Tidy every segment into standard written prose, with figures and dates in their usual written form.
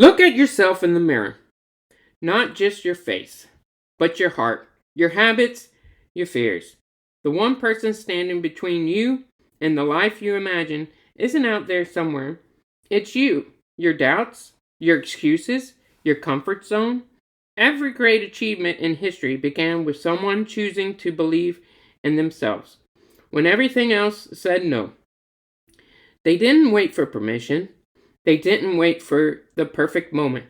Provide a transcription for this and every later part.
Look at yourself in the mirror. Not just your face, but your heart, your habits, your fears. The one person standing between you and the life you imagine isn't out there somewhere. It's you, your doubts, your excuses, your comfort zone. Every great achievement in history began with someone choosing to believe in themselves when everything else said no. They didn't wait for permission. They didn't wait for the perfect moment.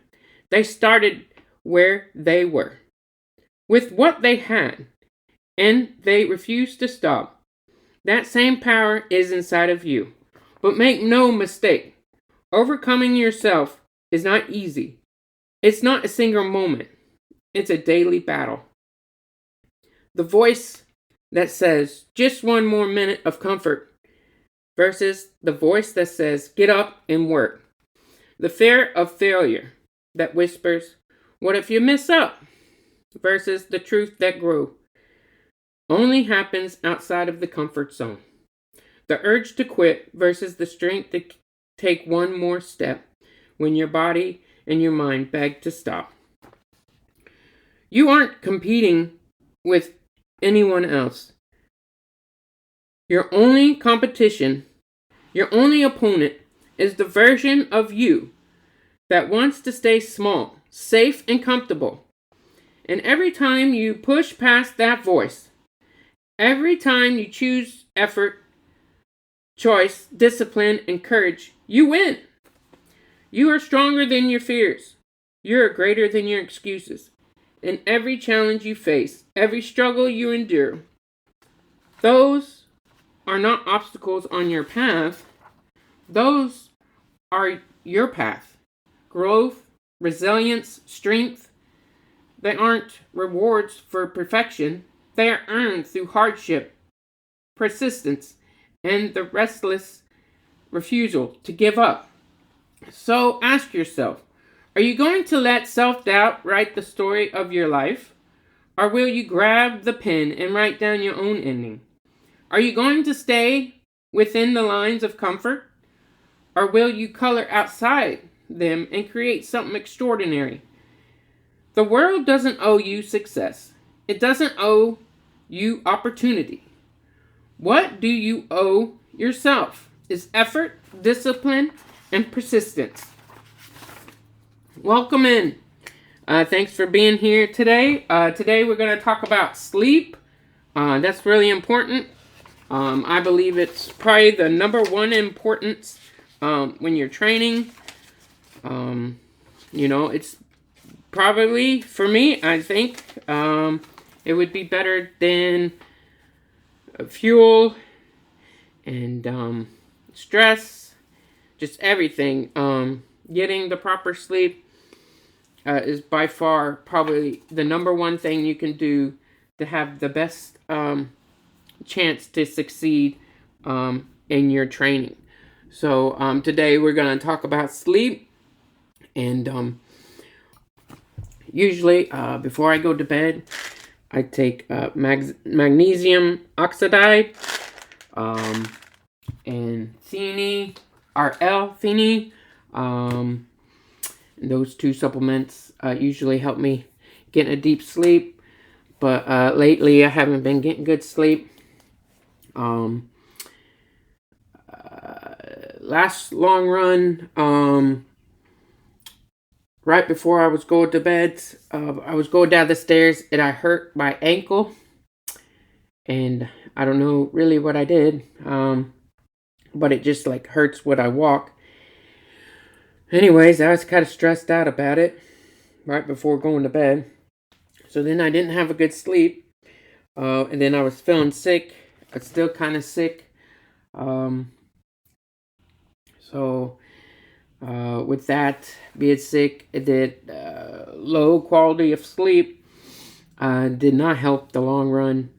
They started where they were, with what they had, and they refused to stop. That same power is inside of you. But make no mistake, overcoming yourself is not easy. It's not a single moment. It's a daily battle. The voice that says, just one more minute of comfort, versus the voice that says, get up and work. The fear of failure that whispers, what if you mess up? Versus the truth that grew only happens outside of the comfort zone. The urge to quit versus the strength to take one more step when your body and your mind beg to stop. You aren't competing with anyone else. Your only competition, your only opponent, is the version of you that wants to stay small, safe, and comfortable. And every time you push past that voice, every time you choose effort, choice, discipline, and courage, you win. You are stronger than your fears. You are greater than your excuses. In every challenge you face, every struggle you endure, those are not obstacles on your path. Those are your path. Growth, resilience, strength. They aren't rewards for perfection. They are earned through hardship, persistence, and the restless refusal to give up. So ask yourself, are you going to let self-doubt write the story of your life? Or will you grab the pen and write down your own ending? Are you going to stay within the lines of comfort? Or will you color outside them and create something extraordinary? The world doesn't owe you success. It doesn't owe you opportunity. What do you owe yourself is effort, discipline, and persistence. Welcome in. Thanks for being here today. Today we're going to talk about sleep. That's really important. I believe it's probably the number one importance when you're training. It's probably, for me, I think, it would be better than fuel and stress, just everything. Getting the proper sleep is by far probably the number one thing you can do to have the best chance to succeed in your training. So today we're going to talk about sleep. And usually before I go to bed, I take magnesium oxide and theanine, theanine. Those two supplements usually help me get a deep sleep. But lately I haven't been getting good sleep. Last long run, right before I was going to bed, I was going down the stairs and I hurt my ankle. And I don't know really what I did, but it just like hurts when I walk. Anyways, I was kind of stressed out about it right before going to bed. So then I didn't have a good sleep. And then I was feeling sick. I'm still kind of sick. With that being sick, the low quality of sleep did not help the long run.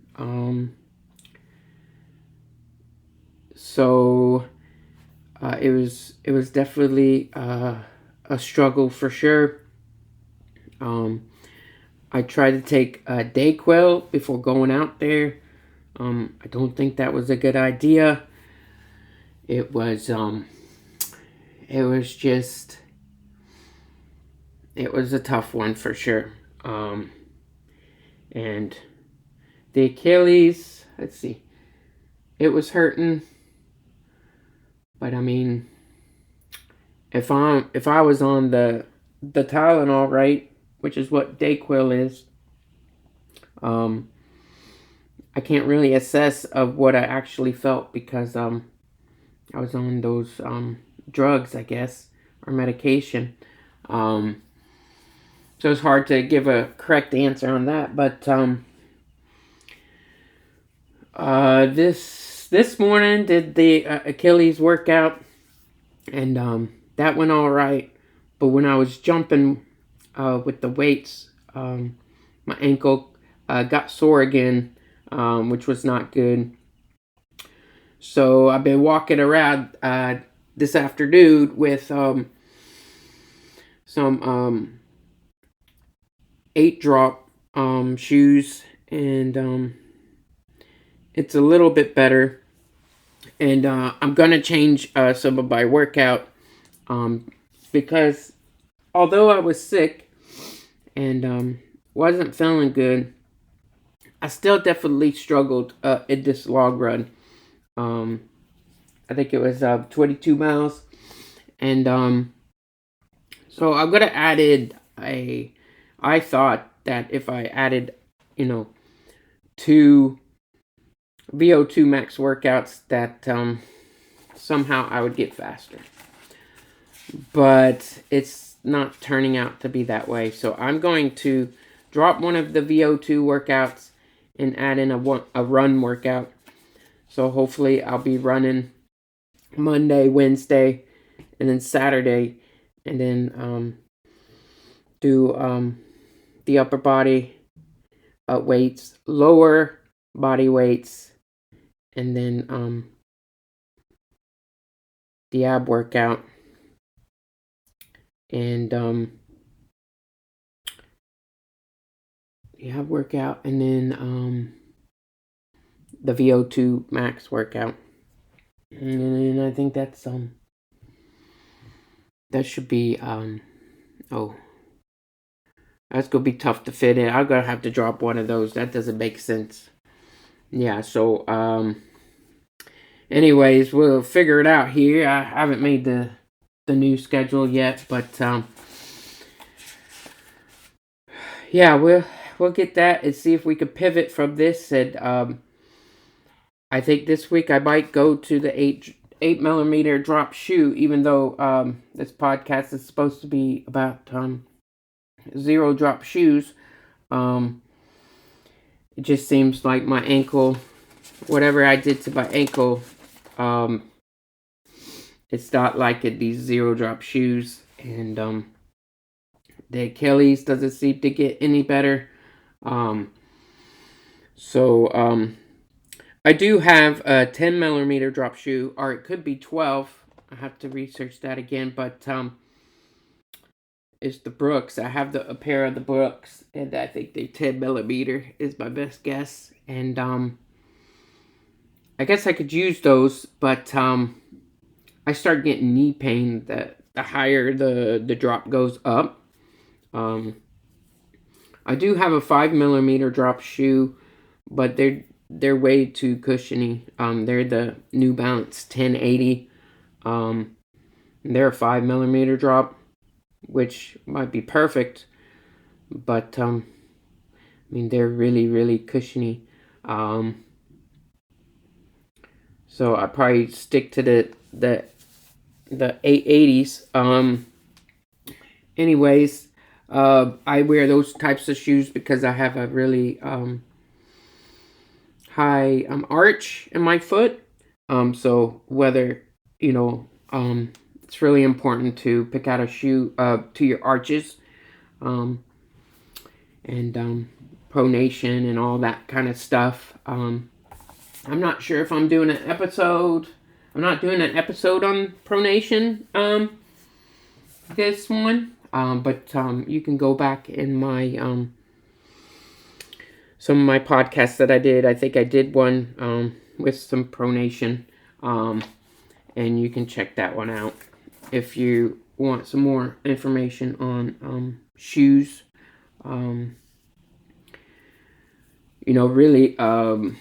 It was definitely a struggle for sure. I tried to take Dayquil before going out there. I don't think that was a good idea. It was just it was a tough one for sure. And the Achilles, let's see, it was hurting, but I mean, if I was on the Tylenol, right, which is what Dayquil is, I can't really assess of what I actually felt because I was on those drugs, I guess, or medication. So it's hard to give a correct answer on that. But this morning did the Achilles workout, and that went all right. But when I was jumping with the weights, my ankle got sore again, which was not good. So I've been walking around this afternoon with some 8-drop shoes, and it's a little bit better. And I'm gonna change some of my workout because although I was sick and wasn't feeling good, I still definitely struggled in this long run. I think it was 22 miles, and so I'm gonna added I thought that if I added, 2 VO2 max workouts, that somehow I would get faster. But it's not turning out to be that way. So I'm going to drop one of the VO2 workouts and add in a run workout. So hopefully I'll be running Monday, Wednesday, and then Saturday, and then do the upper body weights, lower body weights, and then the ab workout, and and then the VO2 max workout. And I think that's that should be that's gonna be tough to fit in. I'm gonna have to drop one of those. That doesn't make sense. Yeah, so anyways, we'll figure it out here. I haven't made the new schedule yet, but yeah, we'll get that and see if we can pivot from this. And I think this week I might go to the 8 millimeter drop shoe, even though this podcast is supposed to be about 0 drop shoes. It just seems like my ankle, whatever I did to my ankle, it's not like these 0 drop shoes, and the Achilles doesn't seem to get any better. So I do have a 10 millimeter drop shoe, or it could be 12. I have to research that again, but it's the Brooks. I have a pair of the Brooks, and I think the 10 millimeter is my best guess. And I guess I could use those, but I start getting knee pain the higher the drop goes up. I do have a 5 millimeter drop shoe, but they're way too cushiony. They're the New Balance 1080. They're a 5 millimeter drop, which might be perfect, but I mean, they're really, really cushiony. So I probably stick to the 880s. Anyways, I wear those types of shoes because I have a really high arch in my foot. So whether it's really important to pick out a shoe to your arches, and pronation and all that kind of stuff. I'm not sure if I'm doing an episode. I'm not doing an episode on pronation this one. But you can go back in my some of my podcasts that I did. I think I did one with some pronation, and you can check that one out if you want some more information on shoes, really, I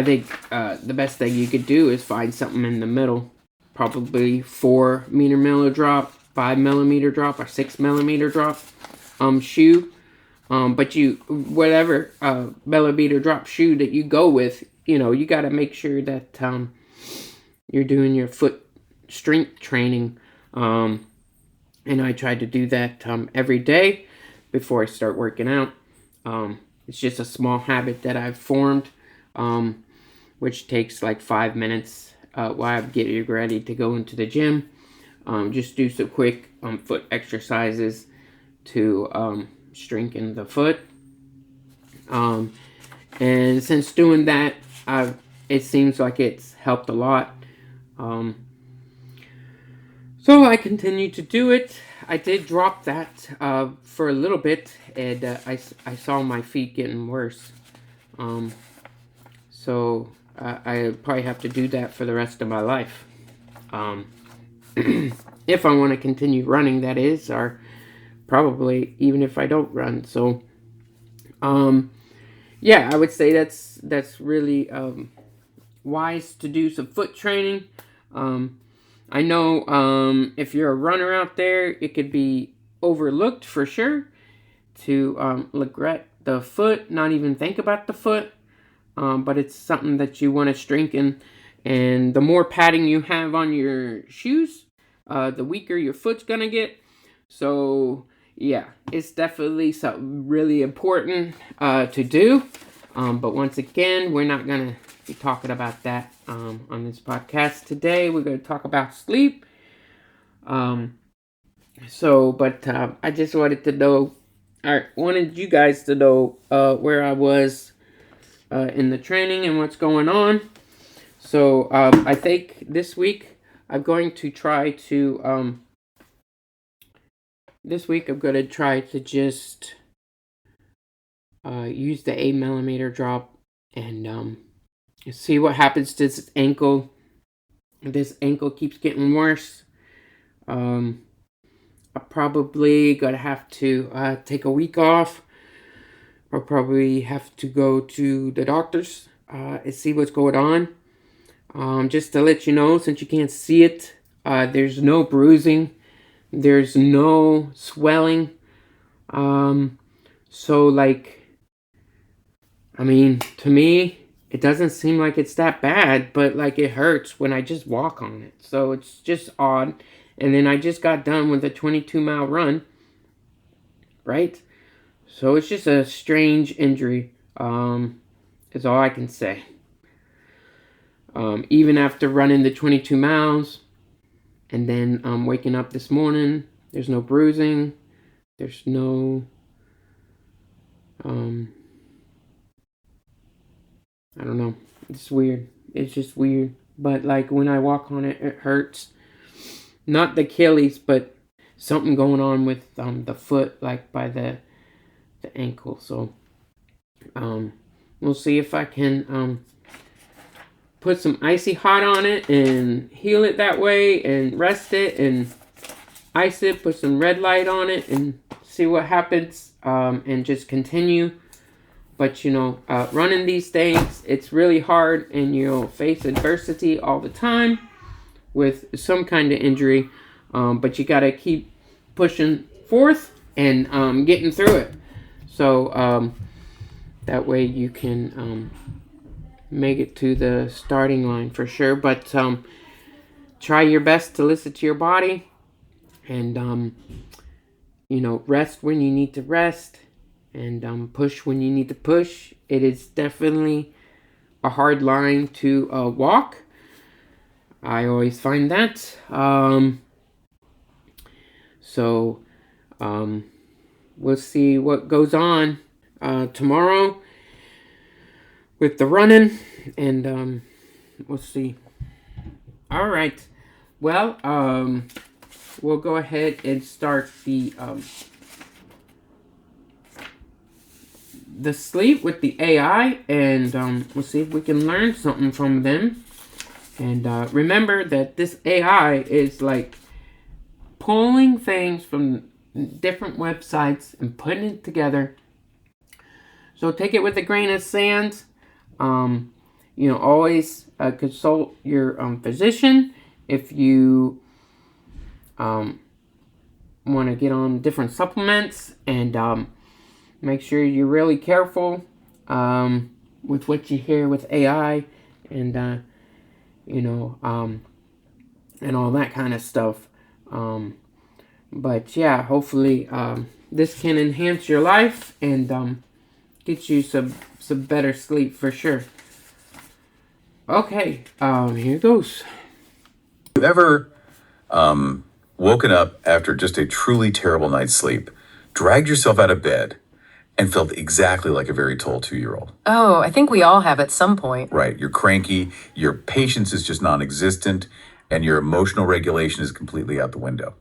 think the best thing you could do is find something in the middle. Probably 4 millimeter drop, 5 millimeter drop, or 6 millimeter drop shoe. But whatever millimeter drop shoe that you go with, you got to make sure that you're doing your foot strength training. And I try to do that every day before I start working out. It's just a small habit that I've formed, which takes like 5 minutes while I'm getting ready to go into the gym. Just do some quick foot exercises to strengthen the foot. And since doing that, it seems like it's helped a lot. So I continue to do it. I did drop that for a little bit, and I saw my feet getting worse. So I probably have to do that for the rest of my life. If I want to continue running, that is, or probably even if I don't run. So, yeah, I would say that's really wise to do some foot training. I know if you're a runner out there, it could be overlooked for sure to regret the foot, not even think about the foot. But it's something that you want to strengthen. And the more padding you have on your shoes, the weaker your foot's going to get. So, yeah, it's definitely something really important to do. But once again, we're not going to be talking about that on this podcast today. We're going to talk about sleep. I just wanted to know, I wanted you guys to know where I was in the training and what's going on. So I think this week I'm going to try to just use the 8 millimeter drop and see what happens to this ankle. This ankle keeps getting worse. I'm probably gonna have to take a week off. I'll probably have to go to the doctors and see what's going on. Just to let you know, since you can't see it, there's no bruising. There's no swelling. To me, it doesn't seem like it's that bad, but it hurts when I just walk on it. So it's just odd. And then I just got done with a 22-mile run, right? So it's just a strange injury, is all I can say. Even after running the 22 miles, and then waking up this morning, there's no bruising, there's no, I don't know, it's weird, it's just weird, but when I walk on it, it hurts, not the Achilles, but something going on with the foot, by the ankle. So we'll see if I can put some icy hot on it and heal it that way, and rest it and ice it, put some red light on it and see what happens, and just continue. But running these days, it's really hard, and you'll face adversity all the time with some kind of injury, but you got to keep pushing forth and getting through it. So that way you can make it to the starting line for sure. But try your best to listen to your body, and rest when you need to rest, and push when you need to push. It is definitely a hard line to walk. I always find that. We'll see what goes on tomorrow with the running, and we'll see. All right. Well, we'll go ahead and start the sleep with the AI, and we'll see if we can learn something from them. And remember that this AI is pulling things from different websites and putting it together. So take it with a grain of sand. Always consult your physician if you want to get on different supplements, and make sure you're really careful with what you hear with AI and and all that kind of stuff. But yeah, hopefully this can enhance your life and get you some better sleep for sure. Okay, here goes. Have you ever woken up after just a truly terrible night's sleep, dragged yourself out of bed, and felt exactly like a very tall 2-year-old? Oh, I think we all have at some point. Right. You're cranky, your patience is just non-existent, and your emotional regulation is completely out the window.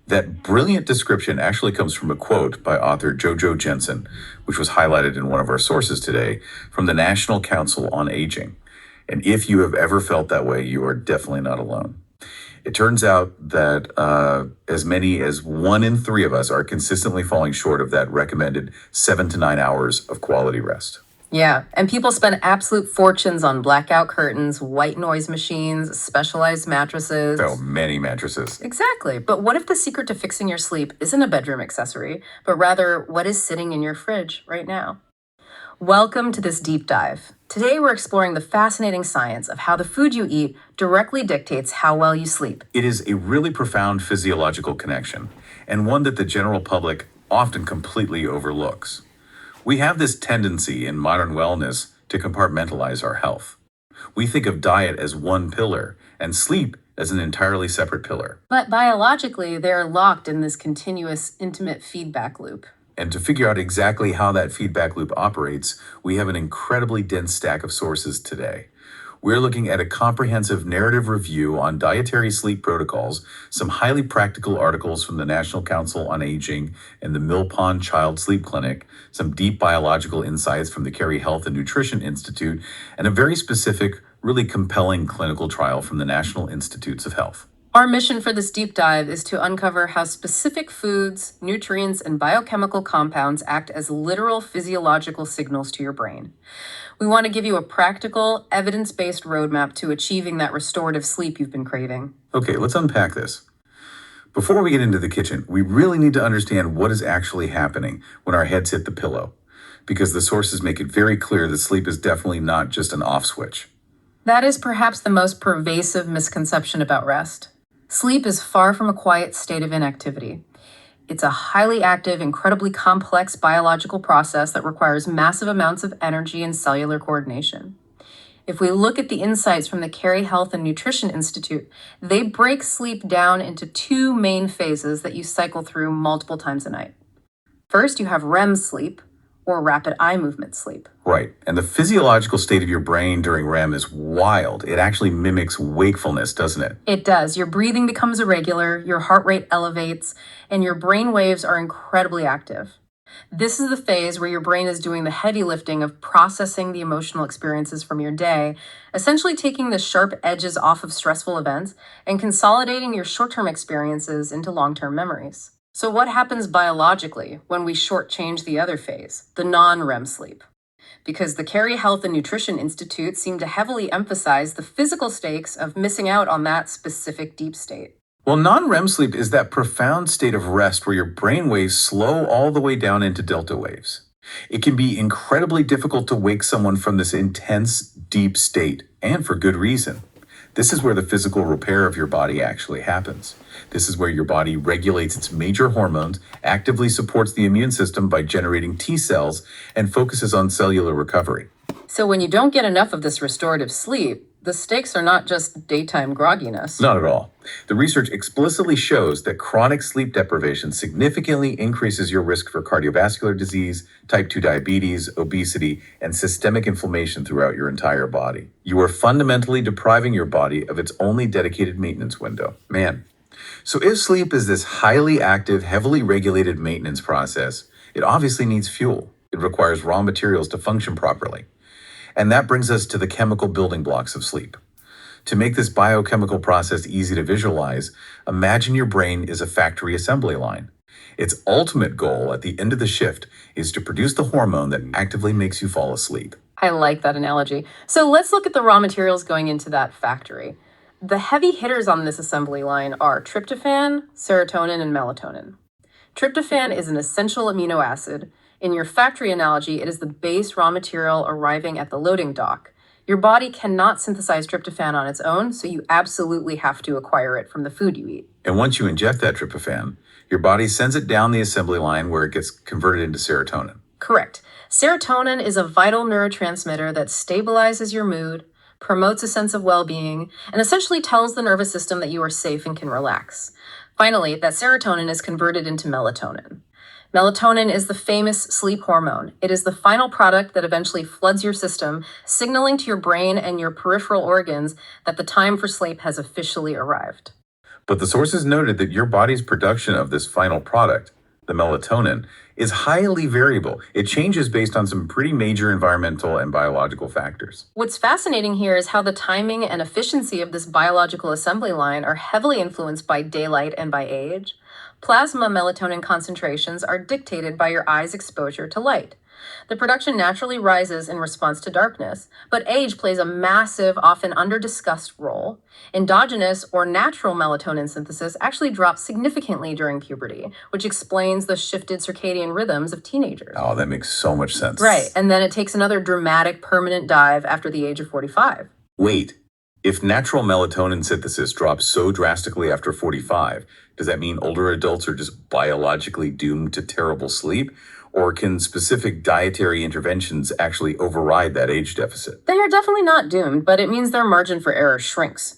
That brilliant description actually comes from a quote by author Jojo Jensen, which was highlighted in one of our sources today from the National Council on Aging. And if you have ever felt that way, you are definitely not alone. It turns out that as many as 1 in 3 of us are consistently falling short of that recommended 7 to 9 hours of quality rest. Yeah, and people spend absolute fortunes on blackout curtains, white noise machines, specialized mattresses. Oh, many mattresses. Exactly. But what if the secret to fixing your sleep isn't a bedroom accessory, but rather what is sitting in your fridge right now? Welcome to this deep dive. Today we're exploring the fascinating science of how the food you eat directly dictates how well you sleep. It is a really profound physiological connection, and one that the general public often completely overlooks. We have this tendency in modern wellness to compartmentalize our health. We think of diet as one pillar and sleep as an entirely separate pillar. But biologically, they're locked in this continuous, intimate feedback loop. And to figure out exactly how that feedback loop operates, we have an incredibly dense stack of sources today. We're looking at a comprehensive narrative review on dietary sleep protocols, some highly practical articles from the National Council on Aging and the Mill Pond Child Sleep Clinic, some deep biological insights from the Kerry Health and Nutrition Institute, and a very specific, really compelling clinical trial from the National Institutes of Health. Our mission for this deep dive is to uncover how specific foods, nutrients, and biochemical compounds act as literal physiological signals to your brain. We want to give you a practical, evidence-based roadmap to achieving that restorative sleep you've been craving. Okay, let's unpack this. Before we get into the kitchen, we really need to understand what is actually happening when our heads hit the pillow, because the sources make it very clear that sleep is definitely not just an off switch. That is perhaps the most pervasive misconception about rest. Sleep is far from a quiet state of inactivity. It's a highly active, incredibly complex biological process that requires massive amounts of energy and cellular coordination. If we look at the insights from the Kerry Health and Nutrition Institute, they break sleep down into 2 main phases that you cycle through multiple times a night. First, you have REM sleep, or rapid eye movement sleep. Right. And the physiological state of your brain during REM is wild. It actually mimics wakefulness, doesn't it? It does. Your breathing becomes irregular, your heart rate elevates, and your brain waves are incredibly active. This is the phase where your brain is doing the heavy lifting of processing the emotional experiences from your day, essentially taking the sharp edges off of stressful events and consolidating your short-term experiences into long-term memories. So what happens biologically when we shortchange the other phase, the non-REM sleep? Because the Kerry Health and Nutrition Institute seem to heavily emphasize the physical stakes of missing out on that specific deep state. Well, non-REM sleep is that profound state of rest where your brain waves slow all the way down into delta waves. It can be incredibly difficult to wake someone from this intense, deep state, and for good reason. This is where the physical repair of your body actually happens. This is where your body regulates its major hormones, actively supports the immune system by generating T cells, and focuses on cellular recovery. So when you don't get enough of this restorative sleep, the stakes are not just daytime grogginess. Not at all. The research explicitly shows that chronic sleep deprivation significantly increases your risk for cardiovascular disease, type 2 diabetes, obesity, and systemic inflammation throughout your entire body. You are fundamentally depriving your body of its only dedicated maintenance window. Man. So if sleep is this highly active, heavily regulated maintenance process, it obviously needs fuel. It requires raw materials to function properly. And that brings us to the chemical building blocks of sleep. To make this biochemical process easy to visualize, imagine your brain is a factory assembly line. Its ultimate goal at the end of the shift is to produce the hormone that actively makes you fall asleep. I like that analogy. So let's look at the raw materials going into that factory. The heavy hitters on this assembly line are tryptophan, serotonin, and melatonin. Tryptophan is an essential amino acid. In your factory analogy, it is the base raw material arriving at the loading dock. Your body cannot synthesize tryptophan on its own, so you absolutely have to acquire it from the food you eat. And once you inject that tryptophan, your body sends it down the assembly line where it gets converted into serotonin. Correct. Serotonin is a vital neurotransmitter that stabilizes your mood, promotes a sense of well-being, and essentially tells the nervous system that you are safe and can relax. Finally, that serotonin is converted into melatonin. Melatonin is the famous sleep hormone. It is the final product that eventually floods your system, signaling to your brain and your peripheral organs that the time for sleep has officially arrived. But the sources noted that your body's production of this final product, the melatonin, is highly variable. It changes based on some pretty major environmental and biological factors. What's fascinating here is how the timing and efficiency of this biological assembly line are heavily influenced by daylight and by age. Plasma melatonin concentrations are dictated by your eye's exposure to light. The production naturally rises in response to darkness, but age plays a massive, often under-discussed role. Endogenous or natural melatonin synthesis actually drops significantly during puberty, which explains the shifted circadian rhythms of teenagers. Oh, that makes so much sense. Right, and then it takes another dramatic, permanent dive after the age of 45. Wait, if natural melatonin synthesis drops so drastically after 45, does that mean older adults are just biologically doomed to terrible sleep? Or can specific dietary interventions actually override that age deficit? They are definitely not doomed, but it means their margin for error shrinks.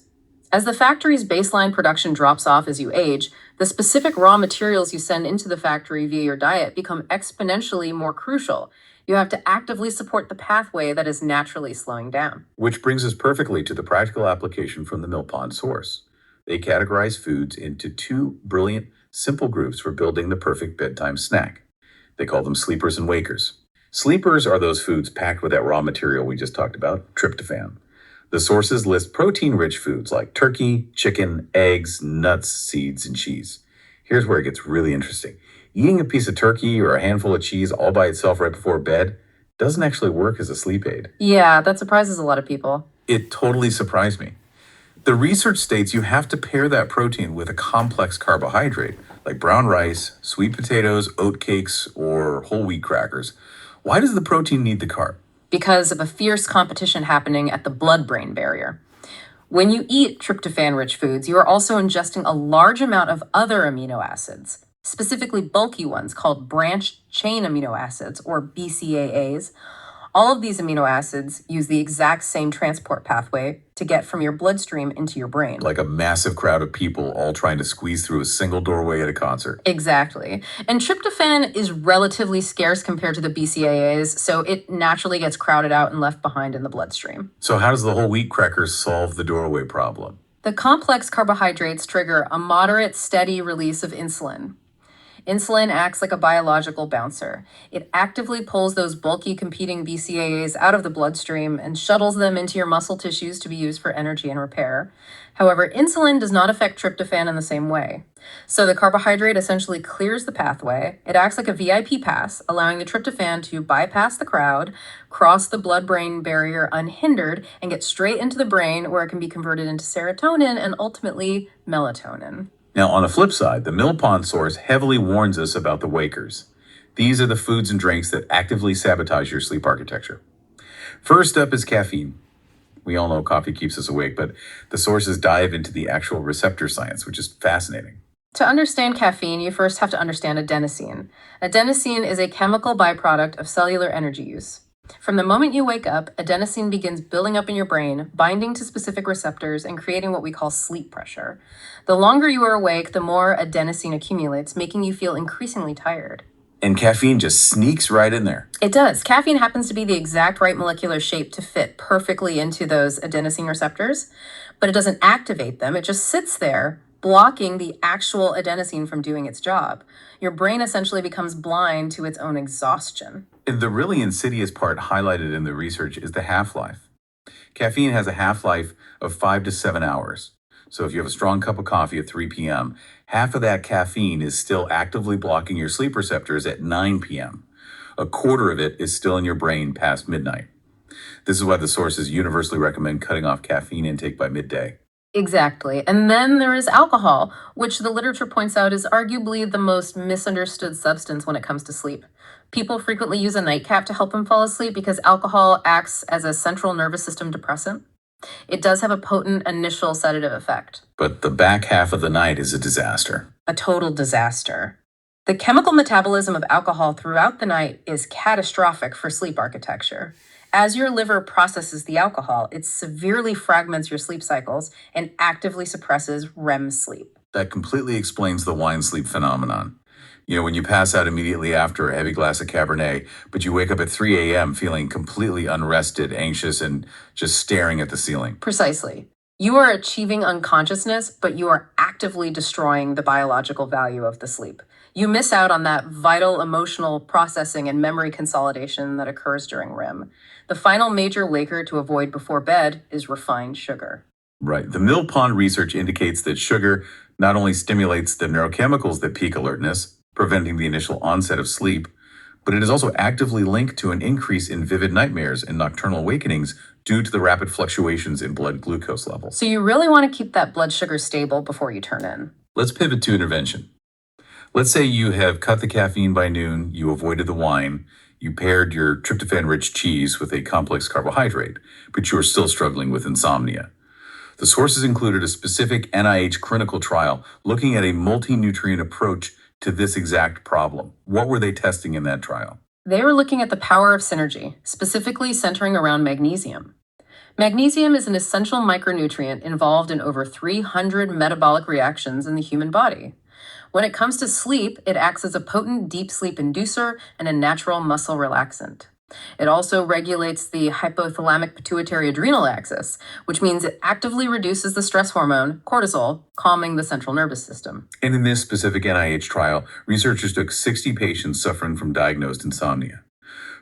As the factory's baseline production drops off as you age, the specific raw materials you send into the factory via your diet become exponentially more crucial. You have to actively support the pathway that is naturally slowing down. Which brings us perfectly to the practical application from the Mill Pond source. They categorize foods into two brilliant, simple groups for building the perfect bedtime snack. They call them sleepers and wakers. Sleepers are those foods packed with that raw material we just talked about, tryptophan. The sources list protein-rich foods like turkey, chicken, eggs, nuts, seeds, and cheese. Here's where it gets really interesting. Eating a piece of turkey or a handful of cheese all by itself right before bed doesn't actually work as a sleep aid. Yeah, that surprises a lot of people. It totally surprised me. The research states you have to pair that protein with a complex carbohydrate, like brown rice, sweet potatoes, oat cakes, or whole wheat crackers. Why does the protein need the carb? Because of a fierce competition happening at the blood-brain barrier. When you eat tryptophan-rich foods, you are also ingesting a large amount of other amino acids, specifically bulky ones called branched-chain amino acids, or BCAAs. All of these amino acids use the exact same transport pathway to get from your bloodstream into your brain. Like a massive crowd of people all trying to squeeze through a single doorway at a concert. Exactly. And tryptophan is relatively scarce compared to the BCAAs, so it naturally gets crowded out and left behind in the bloodstream. So how does the whole wheat crackers solve the doorway problem? The complex carbohydrates trigger a moderate, steady release of insulin. Insulin acts like a biological bouncer. It actively pulls those bulky competing BCAAs out of the bloodstream and shuttles them into your muscle tissues to be used for energy and repair. However, insulin does not affect tryptophan in the same way. So the carbohydrate essentially clears the pathway. It acts like a VIP pass, allowing the tryptophan to bypass the crowd, cross the blood-brain barrier unhindered, and get straight into the brain where it can be converted into serotonin and ultimately melatonin. Now, on the flip side, the Mill Pond source heavily warns us about the wakers. These are the foods and drinks that actively sabotage your sleep architecture. First up is caffeine. We all know coffee keeps us awake, but the sources dive into the actual receptor science, which is fascinating. To understand caffeine, you first have to understand adenosine. Adenosine is a chemical byproduct of cellular energy use. From the moment you wake up, adenosine begins building up in your brain, binding to specific receptors and creating what we call sleep pressure. The longer you are awake, the more adenosine accumulates, making you feel increasingly tired. And caffeine just sneaks right in there. It does. Caffeine happens to be the exact right molecular shape to fit perfectly into those adenosine receptors, but it doesn't activate them. It just sits there, blocking the actual adenosine from doing its job. Your brain essentially becomes blind to its own exhaustion. And the really insidious part highlighted in the research is the half-life. Caffeine has a half-life of 5 to 7 hours. So if you have a strong cup of coffee at 3 p.m., half of that caffeine is still actively blocking your sleep receptors at 9 p.m. A quarter of it is still in your brain past midnight. This is why the sources universally recommend cutting off caffeine intake by midday. Exactly. And then there is alcohol, which the literature points out is arguably the most misunderstood substance when it comes to sleep. People frequently use a nightcap to help them fall asleep because alcohol acts as a central nervous system depressant. It does have a potent initial sedative effect. But the back half of the night is a disaster. A total disaster. The chemical metabolism of alcohol throughout the night is catastrophic for sleep architecture. As your liver processes the alcohol, it severely fragments your sleep cycles and actively suppresses REM sleep. That completely explains the wine sleep phenomenon. When you pass out immediately after a heavy glass of Cabernet, but you wake up at 3 a.m. feeling completely unrested, anxious, and just staring at the ceiling. Precisely. You are achieving unconsciousness, but you are actively destroying the biological value of the sleep. You miss out on that vital emotional processing and memory consolidation that occurs during REM. The final major waker to avoid before bed is refined sugar. Right. The Mill Pond research indicates that sugar not only stimulates the neurochemicals that peak alertness, preventing the initial onset of sleep, but it is also actively linked to an increase in vivid nightmares and nocturnal awakenings due to the rapid fluctuations in blood glucose levels. So you really want to keep that blood sugar stable before you turn in. Let's pivot to intervention. Let's say you have cut the caffeine by noon, you avoided the wine, you paired your tryptophan-rich cheese with a complex carbohydrate, but you are still struggling with insomnia. The sources included a specific NIH clinical trial looking at a multi-nutrient approach to this exact problem. What were they testing in that trial? They were looking at the power of synergy, specifically centering around magnesium. Magnesium is an essential micronutrient involved in over 300 metabolic reactions in the human body. When it comes to sleep, it acts as a potent deep sleep inducer and a natural muscle relaxant. It also regulates the hypothalamic pituitary adrenal axis, which means it actively reduces the stress hormone, cortisol, calming the central nervous system. And in this specific NIH trial, researchers took 60 patients suffering from diagnosed insomnia.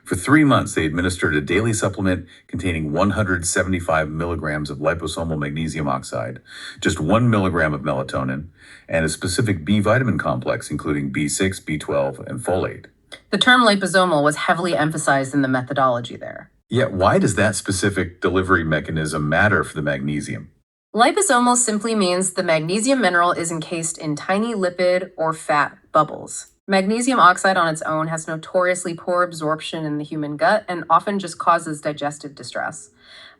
For 3 months, they administered a daily supplement containing 175 milligrams of liposomal magnesium oxide, just 1 milligram of melatonin, and a specific B vitamin complex, including B6, B12, and folate. The term liposomal was heavily emphasized in the methodology there. Yet, why does that specific delivery mechanism matter for the magnesium? Liposomal simply means the magnesium mineral is encased in tiny lipid or fat bubbles. Magnesium oxide on its own has notoriously poor absorption in the human gut and often just causes digestive distress.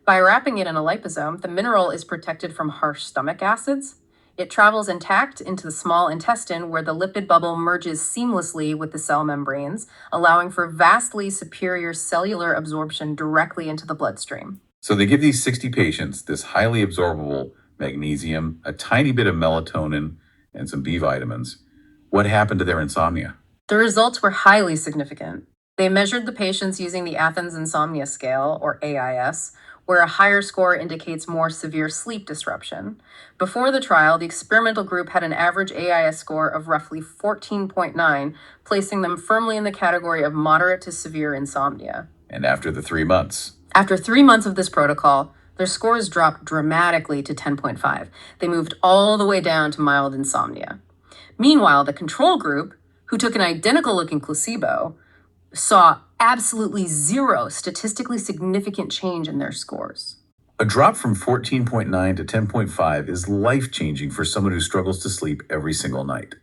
By wrapping it in a liposome, the mineral is protected from harsh stomach acids. It travels intact into the small intestine where the lipid bubble merges seamlessly with the cell membranes, allowing for vastly superior cellular absorption directly into the bloodstream. So they give these 60 patients this highly absorbable magnesium, a tiny bit of melatonin, and some B vitamins. What happened to their insomnia? The results were highly significant. They measured the patients using the Athens Insomnia Scale, or AIS, where a higher score indicates more severe sleep disruption. Before the trial, the experimental group had an average AIS score of roughly 14.9, placing them firmly in the category of moderate to severe insomnia. And after the 3 months? After 3 months of this protocol, their scores dropped dramatically to 10.5. They moved all the way down to mild insomnia. Meanwhile, the control group, who took an identical-looking placebo, saw absolutely zero statistically significant change in their scores. A drop from 14.9 to 10.5 is life-changing for someone who struggles to sleep every single night.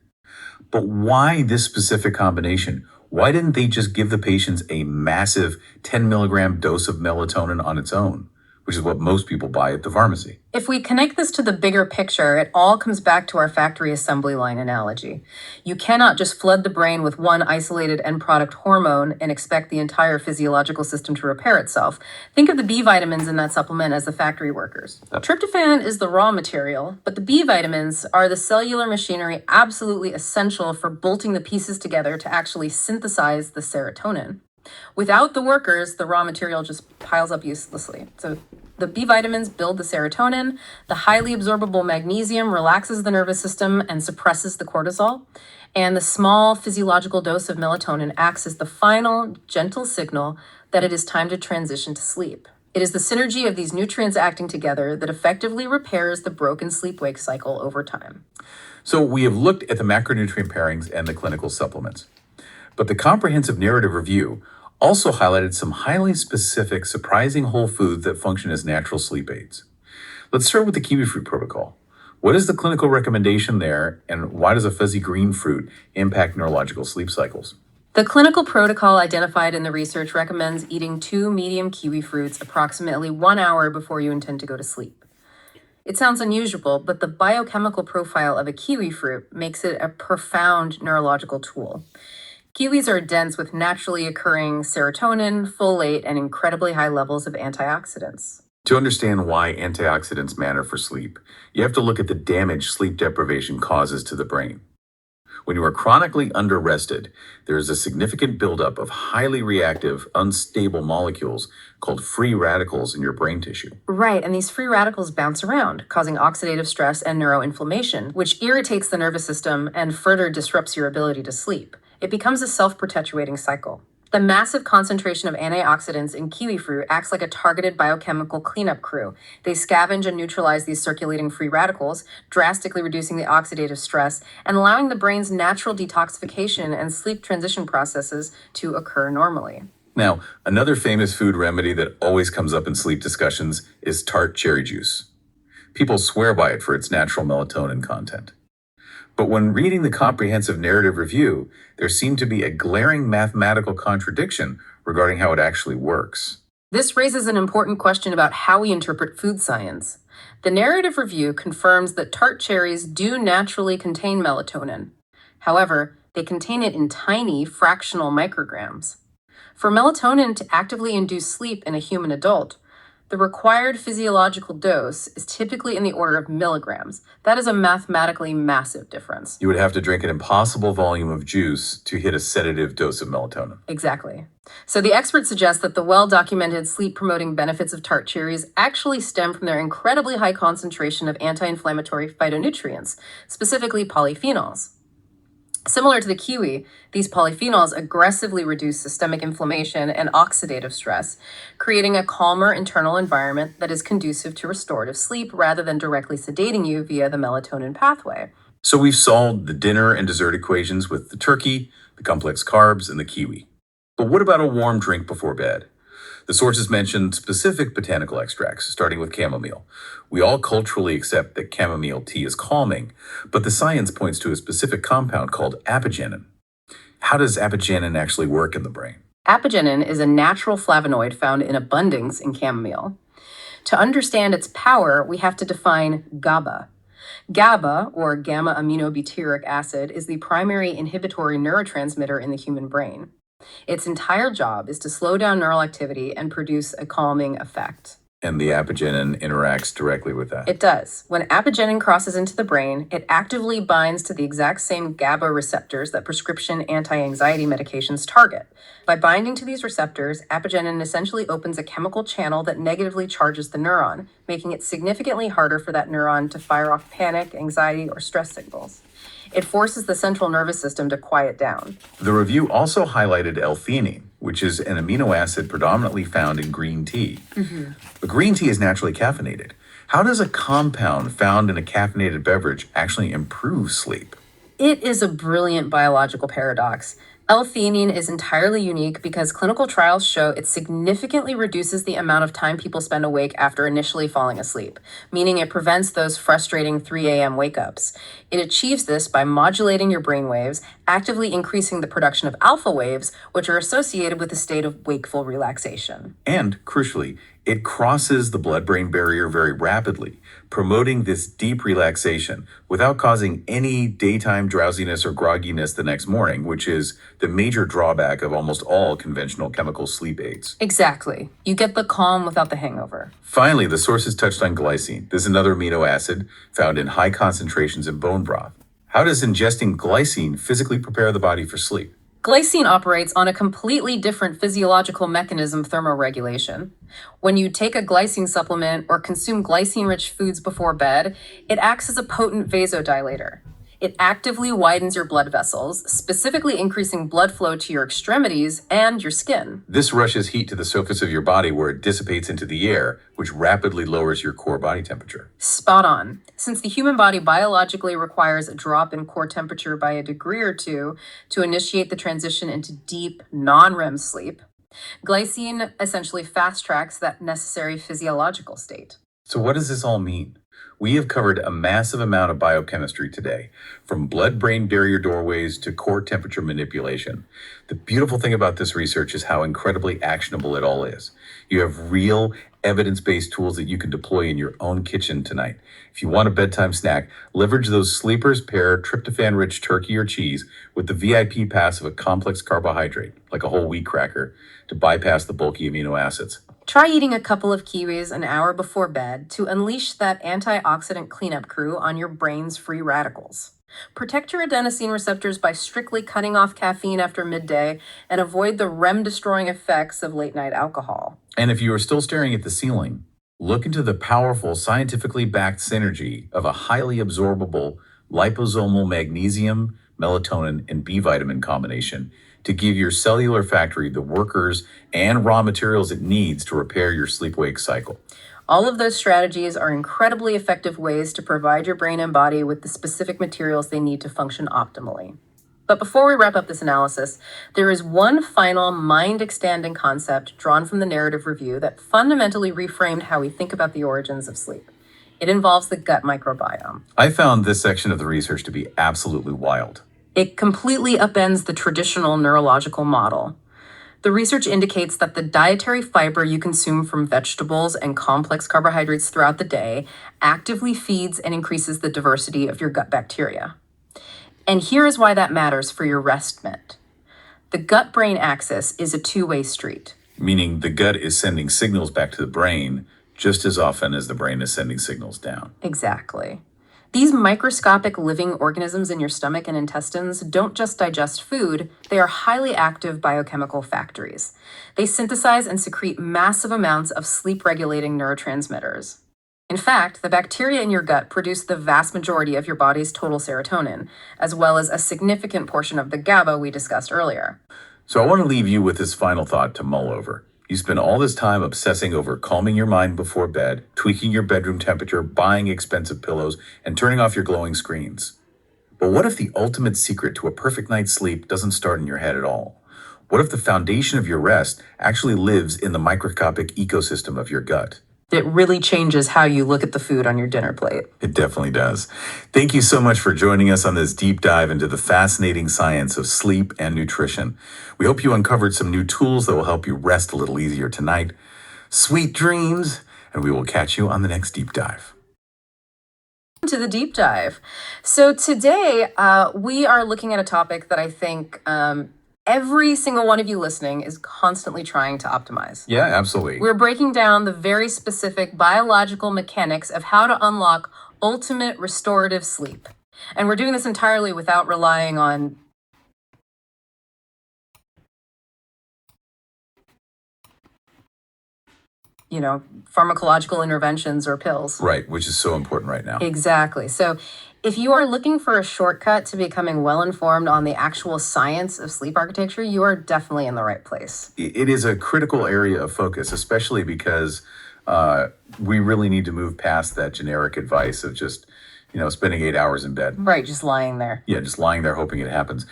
But why this specific combination? Why didn't they just give the patients a massive 10 milligram dose of melatonin on its own, which is what most people buy at the pharmacy? If we connect this to the bigger picture, it all comes back to our factory assembly line analogy. You cannot just flood the brain with one isolated end product hormone and expect the entire physiological system to repair itself. Think of the B vitamins in that supplement as the factory workers. Tryptophan is the raw material, but the B vitamins are the cellular machinery absolutely essential for bolting the pieces together to actually synthesize the serotonin. Without the workers, the raw material just piles up uselessly. So the B vitamins build the serotonin, the highly absorbable magnesium relaxes the nervous system and suppresses the cortisol, and the small physiological dose of melatonin acts as the final gentle signal that it is time to transition to sleep. It is the synergy of these nutrients acting together that effectively repairs the broken sleep-wake cycle over time. So we have looked at the macronutrient pairings and the clinical supplements. But the comprehensive narrative review also highlighted some highly specific, surprising whole foods that function as natural sleep aids. Let's start with the kiwi fruit protocol. What is the clinical recommendation there, and why does a fuzzy green fruit impact neurological sleep cycles? The clinical protocol identified in the research recommends eating 2 medium kiwi fruits approximately 1 hour before you intend to go to sleep. It sounds unusual, but the biochemical profile of a kiwi fruit makes it a profound neurological tool. Kiwis are dense with naturally occurring serotonin, folate, and incredibly high levels of antioxidants. To understand why antioxidants matter for sleep, you have to look at the damage sleep deprivation causes to the brain. When you are chronically under-rested, there is a significant buildup of highly reactive, unstable molecules called free radicals in your brain tissue. Right, and these free radicals bounce around, causing oxidative stress and neuroinflammation, which irritates the nervous system and further disrupts your ability to sleep. It becomes a self-perpetuating cycle. The massive concentration of antioxidants in kiwi fruit acts like a targeted biochemical cleanup crew. They scavenge and neutralize these circulating free radicals, drastically reducing the oxidative stress and allowing the brain's natural detoxification and sleep transition processes to occur normally. Now, another famous food remedy that always comes up in sleep discussions is tart cherry juice. People swear by it for its natural melatonin content. But when reading the comprehensive narrative review, there seemed to be a glaring mathematical contradiction regarding how it actually works. This raises an important question about how we interpret food science. The narrative review confirms that tart cherries do naturally contain melatonin. However, they contain it in tiny fractional micrograms. For melatonin to actively induce sleep in a human adult, the required physiological dose is typically in the order of milligrams. That is a mathematically massive difference. You would have to drink an impossible volume of juice to hit a sedative dose of melatonin. Exactly. So the experts suggest that the well-documented sleep-promoting benefits of tart cherries actually stem from their incredibly high concentration of anti-inflammatory phytonutrients, specifically polyphenols. Similar to the kiwi, these polyphenols aggressively reduce systemic inflammation and oxidative stress, creating a calmer internal environment that is conducive to restorative sleep rather than directly sedating you via the melatonin pathway. So we've solved the dinner and dessert equations with the turkey, the complex carbs, and the kiwi. But what about a warm drink before bed? The sources mentioned specific botanical extracts, starting with chamomile. We all culturally accept that chamomile tea is calming, but the science points to a specific compound called apigenin. How does apigenin actually work in the brain? Apigenin is a natural flavonoid found in abundance in chamomile. To understand its power, we have to define GABA. GABA, or gamma-aminobutyric acid, is the primary inhibitory neurotransmitter in the human brain. Its entire job is to slow down neural activity and produce a calming effect. And the apigenin interacts directly with that. It does. When apigenin crosses into the brain, it actively binds to the exact same GABA receptors that prescription anti-anxiety medications target. By binding to these receptors, apigenin essentially opens a chemical channel that negatively charges the neuron, making it significantly harder for that neuron to fire off panic, anxiety, or stress signals. It forces the central nervous system to quiet down. The review also highlighted L-theanine, which is an amino acid predominantly found in green tea. But green tea is naturally caffeinated. How does a compound found in a caffeinated beverage actually improve sleep? It is a brilliant biological paradox. L-theanine is entirely unique because clinical trials show it significantly reduces the amount of time people spend awake after initially falling asleep, meaning it prevents those frustrating 3 a.m. wake-ups. It achieves this by modulating your brain waves, actively increasing the production of alpha waves, which are associated with a state of wakeful relaxation. And, crucially, it crosses the blood-brain barrier very rapidly, promoting this deep relaxation without causing any daytime drowsiness or grogginess the next morning, which is the major drawback of almost all conventional chemical sleep aids. Exactly. You get the calm without the hangover. Finally, the sources touched on glycine. This is another amino acid found in high concentrations in bone broth. How does ingesting glycine physically prepare the body for sleep? Glycine operates on a completely different physiological mechanism, thermoregulation. When you take a glycine supplement or consume glycine-rich foods before bed, it acts as a potent vasodilator. It actively widens your blood vessels, specifically increasing blood flow to your extremities and your skin. This rushes heat to the surface of your body where it dissipates into the air, which rapidly lowers your core body temperature. Spot on. Since the human body biologically requires a drop in core temperature by a degree or two to initiate the transition into deep, non-REM sleep, glycine essentially fast tracks that necessary physiological state. So what does this all mean? We have covered a massive amount of biochemistry today, from blood-brain barrier doorways to core temperature manipulation. The beautiful thing about this research is how incredibly actionable it all is. You have real, evidence-based tools that you can deploy in your own kitchen tonight. If you want a bedtime snack, leverage those sleepers, pair tryptophan-rich turkey or cheese with the VIP pass of a complex carbohydrate, like a whole wheat cracker, to bypass the bulky amino acids. Try eating a couple of kiwis an hour before bed to unleash that antioxidant cleanup crew on your brain's free radicals. Protect your adenosine receptors by strictly cutting off caffeine after midday and avoid the REM-destroying effects of late-night alcohol. And if you are still staring at the ceiling, look into the powerful, scientifically backed synergy of a highly absorbable liposomal magnesium, melatonin, and B vitamin combination to give your cellular factory the workers and raw materials it needs to repair your sleep-wake cycle. All of those strategies are incredibly effective ways to provide your brain and body with the specific materials they need to function optimally. But before we wrap up this analysis, there is one final mind-expanding concept drawn from the narrative review that fundamentally reframed how we think about the origins of sleep. It involves the gut microbiome. I found this section of the research to be absolutely wild. It completely upends the traditional neurological model. The research indicates that the dietary fiber you consume from vegetables and complex carbohydrates throughout the day actively feeds and increases the diversity of your gut bacteria. And here is why that matters for your rest mint. The gut-brain axis is a two-way street. Meaning the gut is sending signals back to the brain just as often as the brain is sending signals down. Exactly. These microscopic living organisms in your stomach and intestines don't just digest food, they are highly active biochemical factories. They synthesize and secrete massive amounts of sleep-regulating neurotransmitters. In fact, the bacteria in your gut produce the vast majority of your body's total serotonin, as well as a significant portion of the GABA we discussed earlier. So I want to leave you with this final thought to mull over. You spend all this time obsessing over calming your mind before bed, tweaking your bedroom temperature, buying expensive pillows, and turning off your glowing screens. But what if the ultimate secret to a perfect night's sleep doesn't start in your head at all? What if the foundation of your rest actually lives in the microscopic ecosystem of your gut? It really changes how you look at the food on your dinner plate. It definitely does. Thank you so much for joining us on this deep dive into the fascinating science of sleep and nutrition. We hope you uncovered some new tools that will help you rest a little easier tonight. Sweet dreams, and we will catch you on the next deep dive. To the deep dive. So today we are looking at a topic that I think every single one of you listening is constantly trying to optimize. Yeah, absolutely. We're breaking down the very specific biological mechanics of how to unlock ultimate restorative sleep. And we're doing this entirely without relying on pharmacological interventions or pills. Right, which is so important right now. Exactly. So if you are looking for a shortcut to becoming well-informed on the actual science of sleep architecture, you are definitely in the right place. It is a critical area of focus, especially because we really need to move past that generic advice of just, spending 8 hours in bed. Right, just lying there. Yeah, just lying there hoping it happens.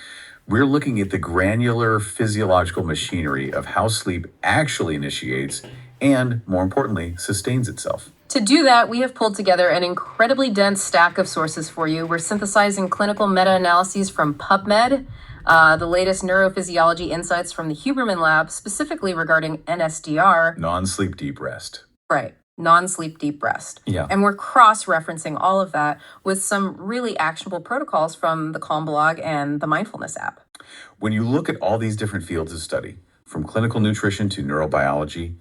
We're looking at the granular physiological machinery of how sleep actually initiates and, more importantly, sustains itself. To do that, we have pulled together an incredibly dense stack of sources for you. We're synthesizing clinical meta-analyses from PubMed, the latest neurophysiology insights from the Huberman Lab, specifically regarding NSDR. Non-sleep deep rest. Right, non-sleep deep rest. Yeah. And we're cross-referencing all of that with some really actionable protocols from the Calm blog and the Mindfulness app. When you look at all these different fields of study, from clinical nutrition to neurobiology,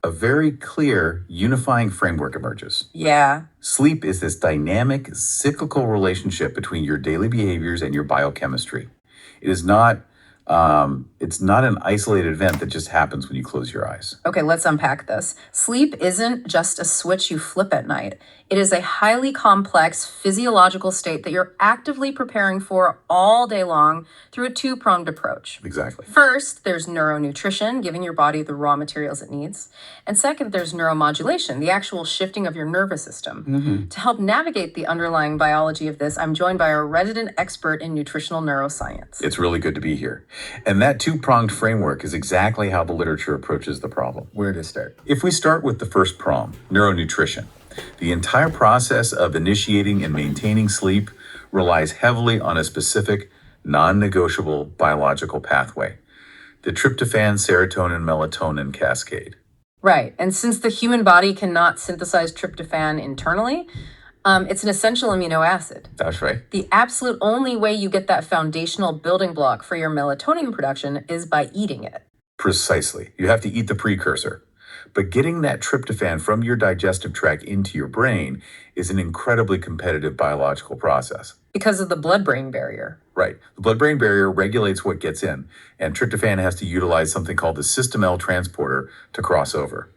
a very clear unifying framework emerges. Yeah. Sleep is this dynamic, cyclical relationship between your daily behaviors and your biochemistry. It is not It's not an isolated event that just happens when you close your eyes. Okay, let's unpack this. Sleep isn't just a switch you flip at night. It is a highly complex physiological state that you're actively preparing for all day long through a two-pronged approach. Exactly. First, there's neuronutrition, giving your body the raw materials it needs. And second, there's neuromodulation, the actual shifting of your nervous system. To help navigate the underlying biology of this, I'm joined by a resident expert in nutritional neuroscience. It's really good to be here. And that two-pronged framework is exactly how the literature approaches the problem. Where to start? If we start with the first prong, neuronutrition, the entire process of initiating and maintaining sleep relies heavily on a specific, non-negotiable biological pathway, the tryptophan, serotonin, melatonin cascade. Right. And since the human body cannot synthesize tryptophan internally, it's an essential amino acid. That's right. The absolute only way you get that foundational building block for your melatonin production is by eating it. Precisely. You have to eat the precursor. But getting that tryptophan from your digestive tract into your brain is an incredibly competitive biological process. Because of the blood-brain barrier. Right. The blood-brain barrier regulates what gets in, and tryptophan has to utilize something called the system L transporter to cross over.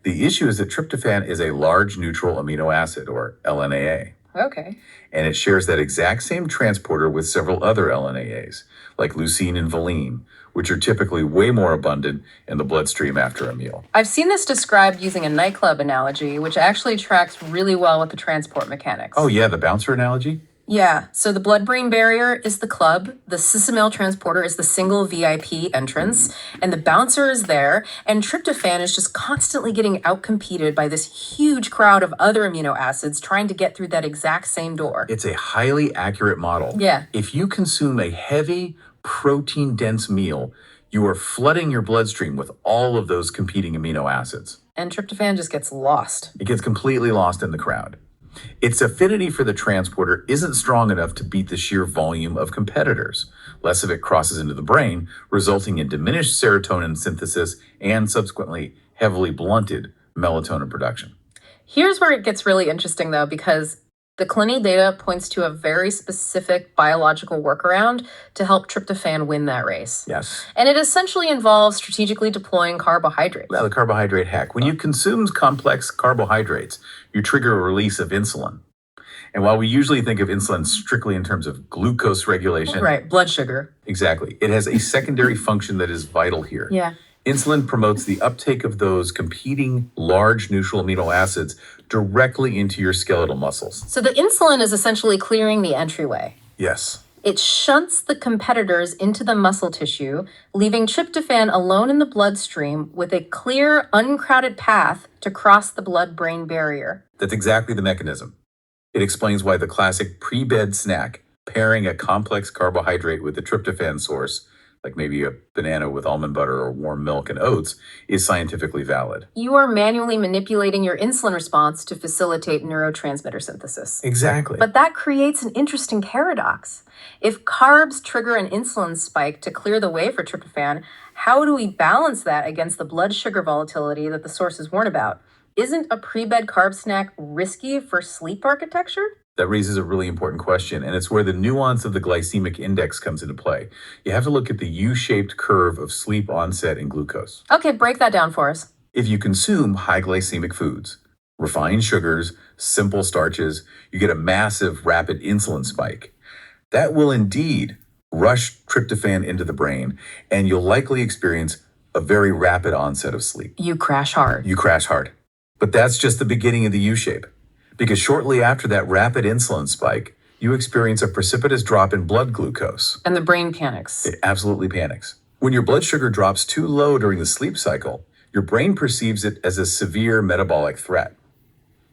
The issue is that tryptophan is a large neutral amino acid, or LNAA. Okay. And it shares that exact same transporter with several other LNAs, like leucine and valine, which are typically way more abundant in the bloodstream after a meal. I've seen this described using a nightclub analogy, which actually tracks really well with the transport mechanics. Oh yeah, the bouncer analogy? Yeah, so the blood-brain barrier is the club, the system L transporter is the single VIP entrance, and the bouncer is there, and tryptophan is just constantly getting outcompeted by this huge crowd of other amino acids trying to get through that exact same door. It's a highly accurate model. Yeah. If you consume a heavy, protein-dense meal, you are flooding your bloodstream with all of those competing amino acids. And tryptophan just gets lost. It gets completely lost in the crowd. Its affinity for the transporter isn't strong enough to beat the sheer volume of competitors. Less of it crosses into the brain, resulting in diminished serotonin synthesis and subsequently heavily blunted melatonin production. Here's where it gets really interesting, though, because the clinical data points to a very specific biological workaround to help tryptophan win that race. Yes. And it essentially involves strategically deploying carbohydrates. Well, the carbohydrate hack. When you consume complex carbohydrates, you trigger a release of insulin. And while we usually think of insulin strictly in terms of glucose regulation, Right, blood sugar. exactly, it has a secondary function that is vital here. Yeah. Insulin promotes the uptake of those competing large neutral amino acids directly into your skeletal muscles. So the insulin is essentially clearing the entryway. Yes. It shunts the competitors into the muscle tissue, leaving tryptophan alone in the bloodstream with a clear, uncrowded path to cross the blood-brain barrier. That's exactly the mechanism. It explains why the classic pre-bed snack, pairing a complex carbohydrate with a tryptophan source, like maybe a banana with almond butter or warm milk and oats, is scientifically valid. You are manually manipulating your insulin response to facilitate neurotransmitter synthesis. Exactly. But that creates an interesting paradox. If carbs trigger an insulin spike to clear the way for tryptophan, how do we balance that against the blood sugar volatility that the sources warn about? Isn't a pre-bed carb snack risky for sleep architecture? That raises a really important question, and it's where the nuance of the glycemic index comes into play. You have to look at the U-shaped curve of sleep onset in glucose. Okay, break that down for us. If you consume high glycemic foods, refined sugars, simple starches, you get a massive rapid insulin spike. That will indeed rush tryptophan into the brain, and you'll likely experience a very rapid onset of sleep. You crash hard. You crash hard. But that's just the beginning of the U-shape. Because shortly after that rapid insulin spike, you experience a precipitous drop in blood glucose. And the brain panics. It absolutely panics. When your blood sugar drops too low during the sleep cycle, your brain perceives it as a severe metabolic threat.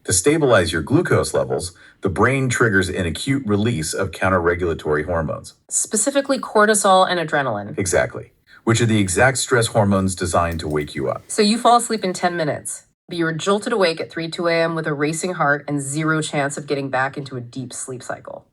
To stabilize your glucose levels, the brain triggers an acute release of counter-regulatory hormones. Specifically cortisol and adrenaline. Exactly. Which are the exact stress hormones designed to wake you up. So you fall asleep in 10 minutes. But you were jolted awake at 2 a.m. with a racing heart and zero chance of getting back into a deep sleep cycle.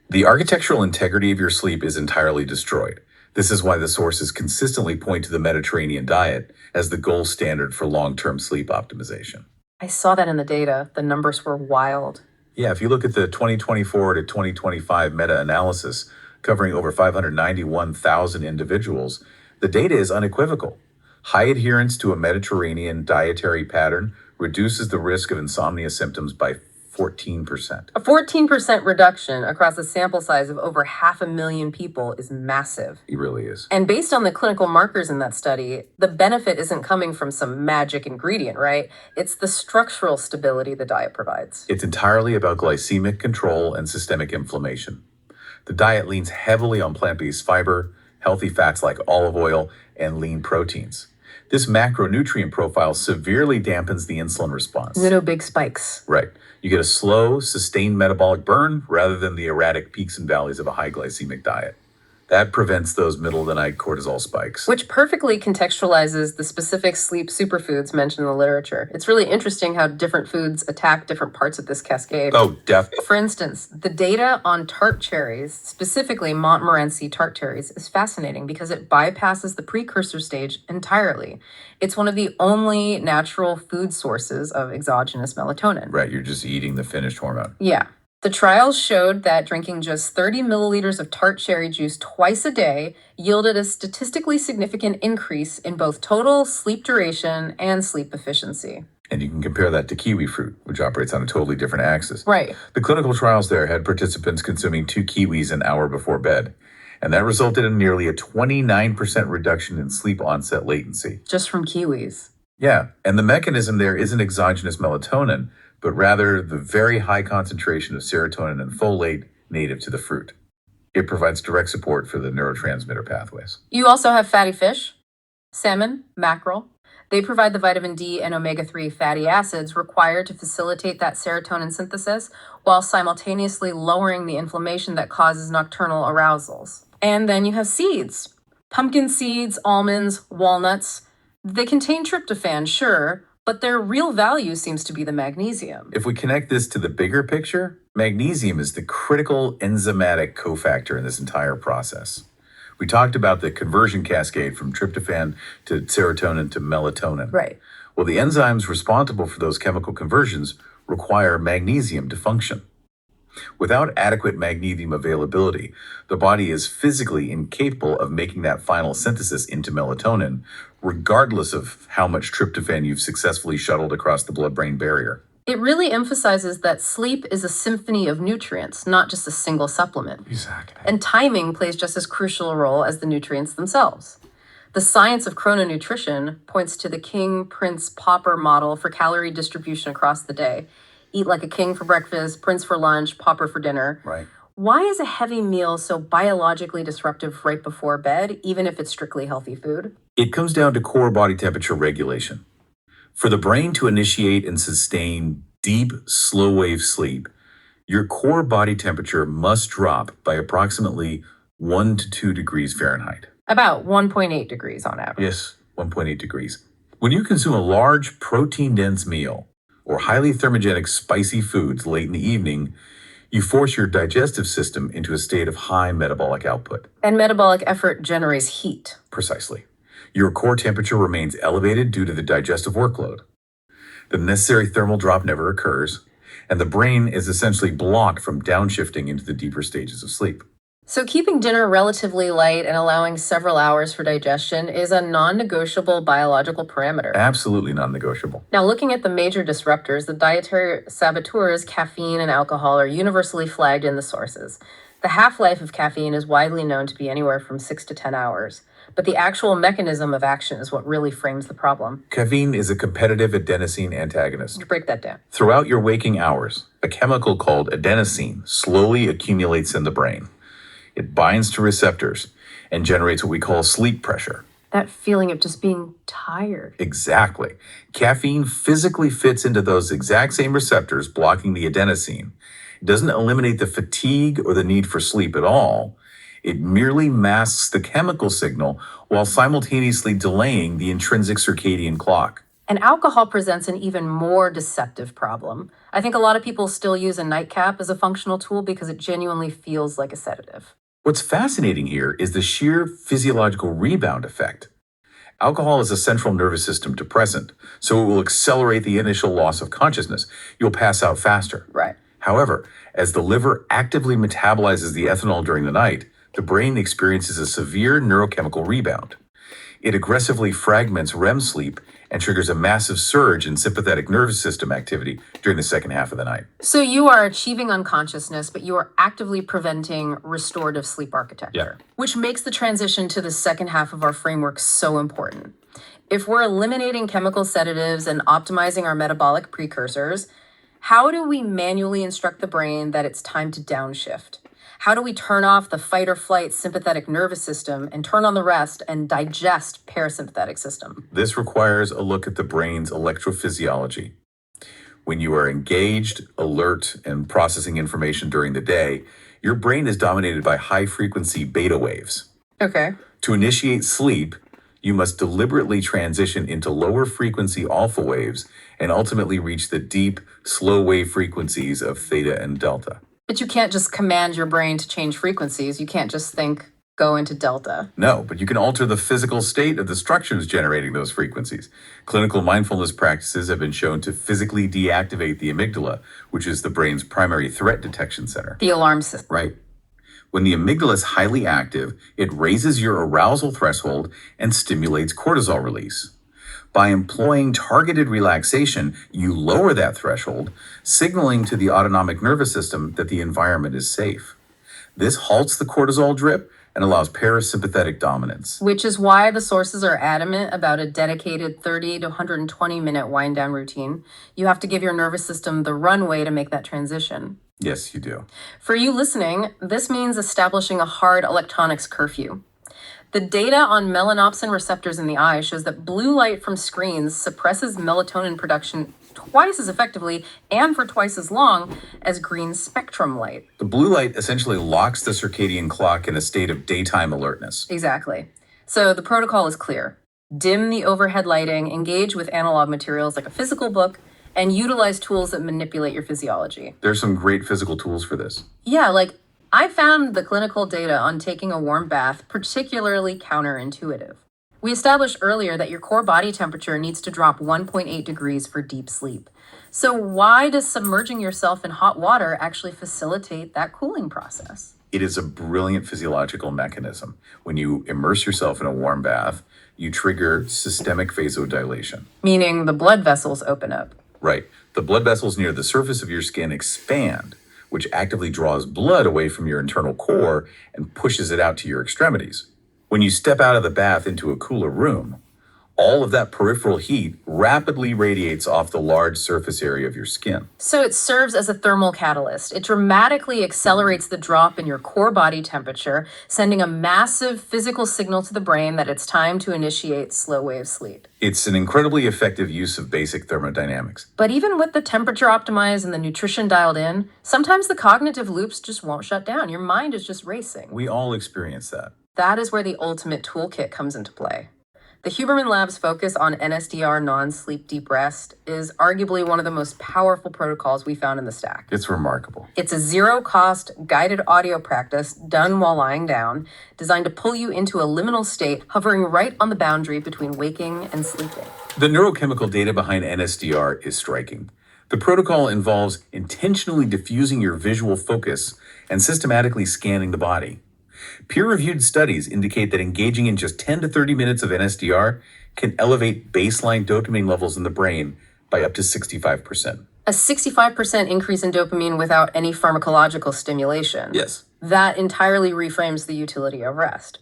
The architectural integrity of your sleep is entirely destroyed. This is why the sources consistently point to the Mediterranean diet as the gold standard for long-term sleep optimization. I saw that in the data. The numbers were wild. Yeah, if you look at the 2024 to 2025 meta-analysis covering over 591,000 individuals, the data is unequivocal. High adherence to a Mediterranean dietary pattern reduces the risk of insomnia symptoms by 14%. A 14% reduction across a sample size of over 500,000 people is massive. It really is. And based on the clinical markers in that study, the benefit isn't coming from some magic ingredient, right? It's the structural stability the diet provides. It's entirely about glycemic control and systemic inflammation. The diet leans heavily on plant-based fiber, healthy fats like olive oil, and lean proteins. This macronutrient profile severely dampens the insulin response. No big spikes. Right. You get a slow, sustained metabolic burn rather than the erratic peaks and valleys of a high glycemic diet. That prevents those middle-of-the-night cortisol spikes. Which perfectly contextualizes the specific sleep superfoods mentioned in the literature. It's really interesting how different foods attack different parts of this cascade. Oh, definitely. For instance, the data on tart cherries, specifically Montmorency tart cherries, is fascinating because it bypasses the precursor stage entirely. It's one of the only natural food sources of exogenous melatonin. Right, you're just eating the finished hormone. Yeah. The trials showed that drinking just 30 milliliters of tart cherry juice twice a day yielded a statistically significant increase in both total sleep duration and sleep efficiency. And you can compare that to kiwi fruit, which operates on a totally different axis. Right. The clinical trials there had participants consuming 2 kiwis an hour before bed, and that resulted in nearly a 29% reduction in sleep onset latency. Just from kiwis. Yeah, and the mechanism there isn't exogenous melatonin, but rather the very high concentration of serotonin and folate native to the fruit. It provides direct support for the neurotransmitter pathways. You also have fatty fish, salmon, mackerel. They provide the vitamin D and omega-3 fatty acids required to facilitate that serotonin synthesis while simultaneously lowering the inflammation that causes nocturnal arousals. And then you have seeds. Pumpkin seeds, almonds, walnuts. They contain tryptophan, sure, but their real value seems to be the magnesium. If we connect this to the bigger picture, magnesium is the critical enzymatic cofactor in this entire process. We talked about the conversion cascade from tryptophan to serotonin to melatonin. Right. Well, the enzymes responsible for those chemical conversions require magnesium to function. Without adequate magnesium availability, the body is physically incapable of making that final synthesis into melatonin, regardless of how much tryptophan you've successfully shuttled across the blood-brain barrier. It really emphasizes that sleep is a symphony of nutrients, not just a single supplement. Exactly. And timing plays just as crucial a role as the nutrients themselves. The science of chrononutrition points to the king, prince, pauper model for calorie distribution across the day. Eat like a king for breakfast, prince for lunch, pauper for dinner. Right. Why is a heavy meal so biologically disruptive right before bed, even if it's strictly healthy food? It comes down to core body temperature regulation. For the brain to initiate and sustain deep, slow-wave sleep, your core body temperature must drop by approximately 1 to 2 degrees Fahrenheit. About 1.8 degrees on average. Yes, 1.8 degrees. When you consume a large, protein-dense meal or highly thermogenic spicy foods late in the evening, you force your digestive system into a state of high metabolic output. And metabolic effort generates heat. Precisely. Your core temperature remains elevated due to the digestive workload. The necessary thermal drop never occurs, and the brain is essentially blocked from downshifting into the deeper stages of sleep. So keeping dinner relatively light and allowing several hours for digestion is a non-negotiable biological parameter. Absolutely non-negotiable. Now, looking at the major disruptors, the dietary saboteurs, caffeine and alcohol, are universally flagged in the sources. The half-life of caffeine is widely known to be anywhere from 6 to 10 hours, but the actual mechanism of action is what really frames the problem. Caffeine is a competitive adenosine antagonist. Break that down. Throughout your waking hours, a chemical called adenosine slowly accumulates in the brain. It binds to receptors and generates what we call sleep pressure. That feeling of just being tired. Exactly. Caffeine physically fits into those exact same receptors, blocking the adenosine. It doesn't eliminate the fatigue or the need for sleep at all. It merely masks the chemical signal while simultaneously delaying the intrinsic circadian clock. And alcohol presents an even more deceptive problem. I think a lot of people still use a nightcap as a functional tool because it genuinely feels like a sedative. What's fascinating here is the sheer physiological rebound effect. Alcohol is a central nervous system depressant, so it will accelerate the initial loss of consciousness. You'll pass out faster. Right. However, as the liver actively metabolizes the ethanol during the night, the brain experiences a severe neurochemical rebound. It aggressively fragments REM sleep and triggers a massive surge in sympathetic nervous system activity during the second half of the night. So you are achieving unconsciousness, but you are actively preventing restorative sleep architecture, which makes the transition to the second half of our framework so important. If we're eliminating chemical sedatives and optimizing our metabolic precursors, how do we manually instruct the brain that it's time to downshift? How do we turn off the fight or flight sympathetic nervous system and turn on the rest and digest parasympathetic system? This requires a look at the brain's electrophysiology. When you are engaged, alert, and processing information during the day, your brain is dominated by high-frequency beta waves. Okay. To initiate sleep, you must deliberately transition into lower-frequency alpha waves and ultimately reach the deep, slow-wave frequencies of theta and delta. But you can't just command your brain to change frequencies. You can't just think, go into delta. No, but you can alter the physical state of the structures generating those frequencies. Clinical mindfulness practices have been shown to physically deactivate the amygdala, which is the brain's primary threat detection center. The alarm system. Right. When the amygdala is highly active, it raises your arousal threshold and stimulates cortisol release. By employing targeted relaxation, you lower that threshold, signaling to the autonomic nervous system that the environment is safe. This halts the cortisol drip and allows parasympathetic dominance. Which is why the sources are adamant about a dedicated 30 to 120 minute wind down routine. You have to give your nervous system the runway to make that transition. Yes, you do. For you listening, this means establishing a hard electronics curfew. The data on melanopsin receptors in the eye shows that blue light from screens suppresses melatonin production twice as effectively and for twice as long as green spectrum light. The blue light essentially locks the circadian clock in a state of daytime alertness. Exactly. So the protocol is clear. Dim the overhead lighting, engage with analog materials like a physical book, and utilize tools that manipulate your physiology. There's some great physical tools for this. Yeah, like I found the clinical data on taking a warm bath particularly counterintuitive. We established earlier that your core body temperature needs to drop 1.8 degrees for deep sleep. So why does submerging yourself in hot water actually facilitate that cooling process? It is a brilliant physiological mechanism. When you immerse yourself in a warm bath, you trigger systemic vasodilation. Meaning the blood vessels open up. Right. The blood vessels near the surface of your skin expand, which actively draws blood away from your internal core and pushes it out to your extremities. When you step out of the bath into a cooler room, all of that peripheral heat rapidly radiates off the large surface area of your skin. So it serves as a thermal catalyst. It dramatically accelerates the drop in your core body temperature, sending a massive physical signal to the brain that it's time to initiate slow wave sleep. It's an incredibly effective use of basic thermodynamics. But even with the temperature optimized and the nutrition dialed in, sometimes the cognitive loops just won't shut down. Your mind is just racing. We all experience that. That is where the ultimate toolkit comes into play. The Huberman Lab's focus on NSDR non-sleep deep rest is arguably one of the most powerful protocols we found in the stack. It's remarkable. It's a zero-cost guided audio practice done while lying down, designed to pull you into a liminal state, hovering right on the boundary between waking and sleeping. The neurochemical data behind NSDR is striking. The protocol involves intentionally diffusing your visual focus and systematically scanning the body. Peer-reviewed studies indicate that engaging in just 10 to 30 minutes of NSDR can elevate baseline dopamine levels in the brain by up to 65%. A 65% increase in dopamine without any pharmacological stimulation. Yes. That entirely reframes the utility of rest.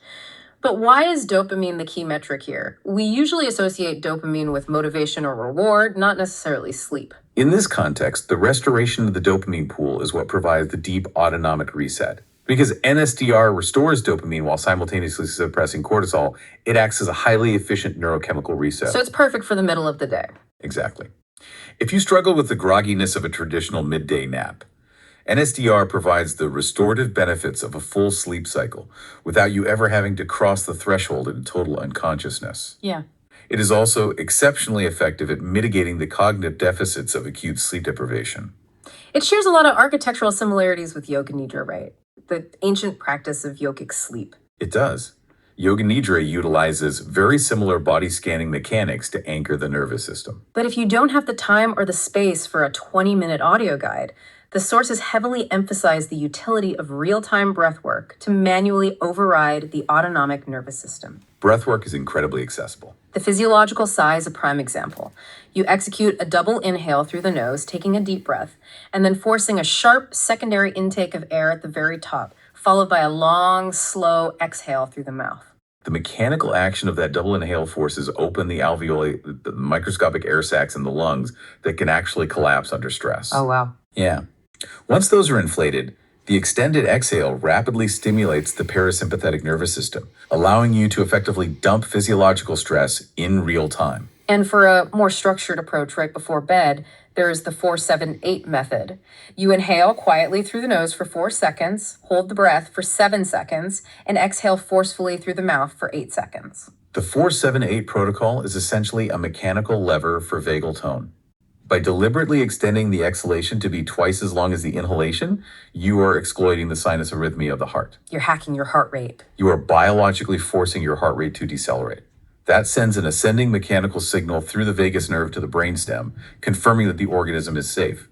But why is dopamine the key metric here? We usually associate dopamine with motivation or reward, not necessarily sleep. In this context, the restoration of the dopamine pool is what provides the deep autonomic reset. Because NSDR restores dopamine while simultaneously suppressing cortisol, it acts as a highly efficient neurochemical reset. So it's perfect for the middle of the day. Exactly. If you struggle with the grogginess of a traditional midday nap, NSDR provides the restorative benefits of a full sleep cycle without you ever having to cross the threshold into total unconsciousness. Yeah. It is also exceptionally effective at mitigating the cognitive deficits of acute sleep deprivation. It shares a lot of architectural similarities with Yoga Nidra, right? The ancient practice of yogic sleep. It does. Yoga Nidra utilizes very similar body scanning mechanics to anchor the nervous system. But if you don't have the time or the space for a 20-minute audio guide, The sources heavily emphasize the utility of real-time breath work to manually override the autonomic nervous system. Breathwork is incredibly accessible. The physiological sigh is a prime example. You execute a double inhale through the nose, taking a deep breath, and then forcing a sharp secondary intake of air at the very top, followed by a long, slow exhale through the mouth. The mechanical action of that double inhale forces open the alveoli, the microscopic air sacs in the lungs that can actually collapse under stress. Oh, wow. Yeah. Once those are inflated, the extended exhale rapidly stimulates the parasympathetic nervous system, allowing you to effectively dump physiological stress in real time. And for a more structured approach right before bed, there is the 4-7-8 method. You inhale quietly through the nose for 4 seconds, hold the breath for 7 seconds, and exhale forcefully through the mouth for 8 seconds. The 4-7-8 protocol is essentially a mechanical lever for vagal tone. By deliberately extending the exhalation to be twice as long as the inhalation, you are exploiting the sinus arrhythmia of the heart. You're hacking your heart rate. You are biologically forcing your heart rate to decelerate. That sends an ascending mechanical signal through the vagus nerve to the brainstem, confirming that the organism is safe.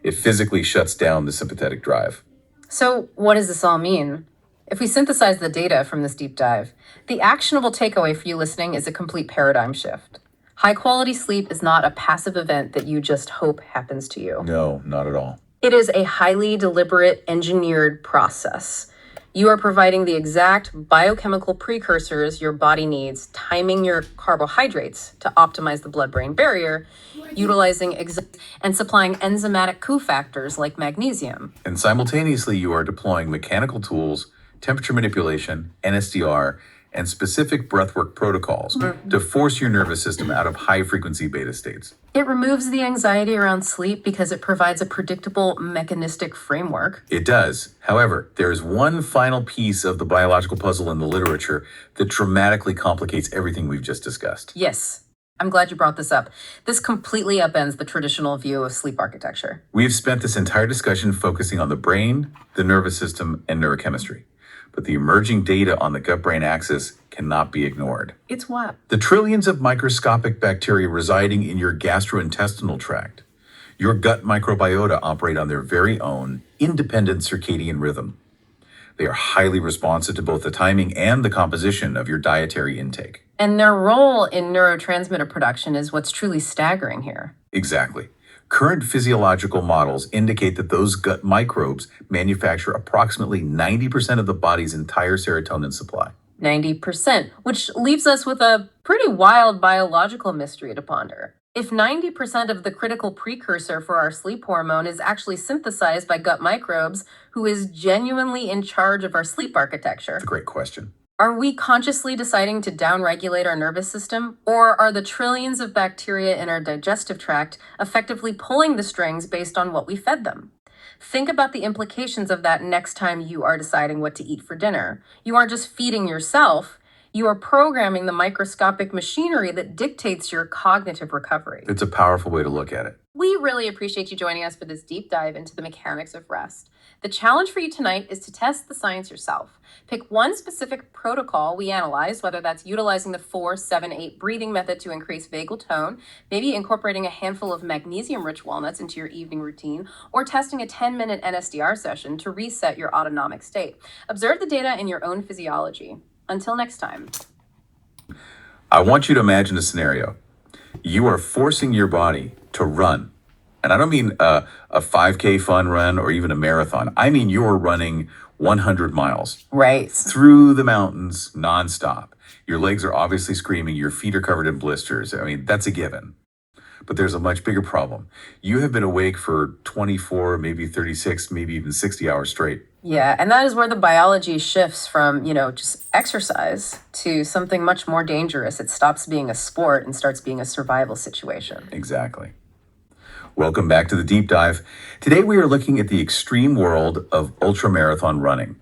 It physically shuts down the sympathetic drive. So what does this all mean? If we synthesize the data from this deep dive, the actionable takeaway for you listening is a complete paradigm shift. High-quality sleep is not a passive event that you just hope happens to you. No, not at all. It is a highly deliberate, engineered process. You are providing the exact biochemical precursors your body needs, timing your carbohydrates to optimize the blood-brain barrier, utilizing and supplying enzymatic cofactors like magnesium. And simultaneously, you are deploying mechanical tools, temperature manipulation, NSDR, and specific breathwork protocols to force your nervous system out of high-frequency beta states. It removes the anxiety around sleep because it provides a predictable mechanistic framework. It does. However, there is one final piece of the biological puzzle in the literature that dramatically complicates everything we've just discussed. Yes, I'm glad you brought this up. This completely upends the traditional view of sleep architecture. We've spent this entire discussion focusing on the brain, the nervous system, and neurochemistry. But the emerging data on the gut-brain axis cannot be ignored. It's what? The trillions of microscopic bacteria residing in your gastrointestinal tract. Your gut microbiota operate on their very own independent circadian rhythm. They are highly responsive to both the timing and the composition of your dietary intake. And their role in neurotransmitter production is what's truly staggering here. Exactly. Current physiological models indicate that those gut microbes manufacture approximately 90% of the body's entire serotonin supply. 90%, which leaves us with a pretty wild biological mystery to ponder. If 90% of the critical precursor for our sleep hormone is actually synthesized by gut microbes, who is genuinely in charge of our sleep architecture? That's a great question. Are we consciously deciding to downregulate our nervous system, or are the trillions of bacteria in our digestive tract effectively pulling the strings based on what we fed them? Think about the implications of that next time you are deciding what to eat for dinner. You aren't just feeding yourself, you are programming the microscopic machinery that dictates your cognitive recovery. It's a powerful way to look at it. We really appreciate you joining us for this deep dive into the mechanics of rest. The challenge for you tonight is to test the science yourself. Pick one specific protocol we analyzed, whether that's utilizing the 4-7-8 breathing method to increase vagal tone, maybe incorporating a handful of magnesium-rich walnuts into your evening routine, or testing a 10-minute NSDR session to reset your autonomic state. Observe the data in your own physiology. Until next time. I want you to imagine a scenario. You are forcing your body to run. And I don't mean a 5K fun run or even a marathon. I mean you're running 100 miles. Right. Through the mountains nonstop. Your legs are obviously screaming. Your feet are covered in blisters. I mean, that's a given. But there's a much bigger problem. You have been awake for 24, maybe 36, maybe even 60 hours straight. Yeah, and that is where the biology shifts from, just exercise to something much more dangerous. It stops being a sport and starts being a survival situation. Exactly. Welcome back to the Deep Dive. Today we are looking at the extreme world of ultramarathon running.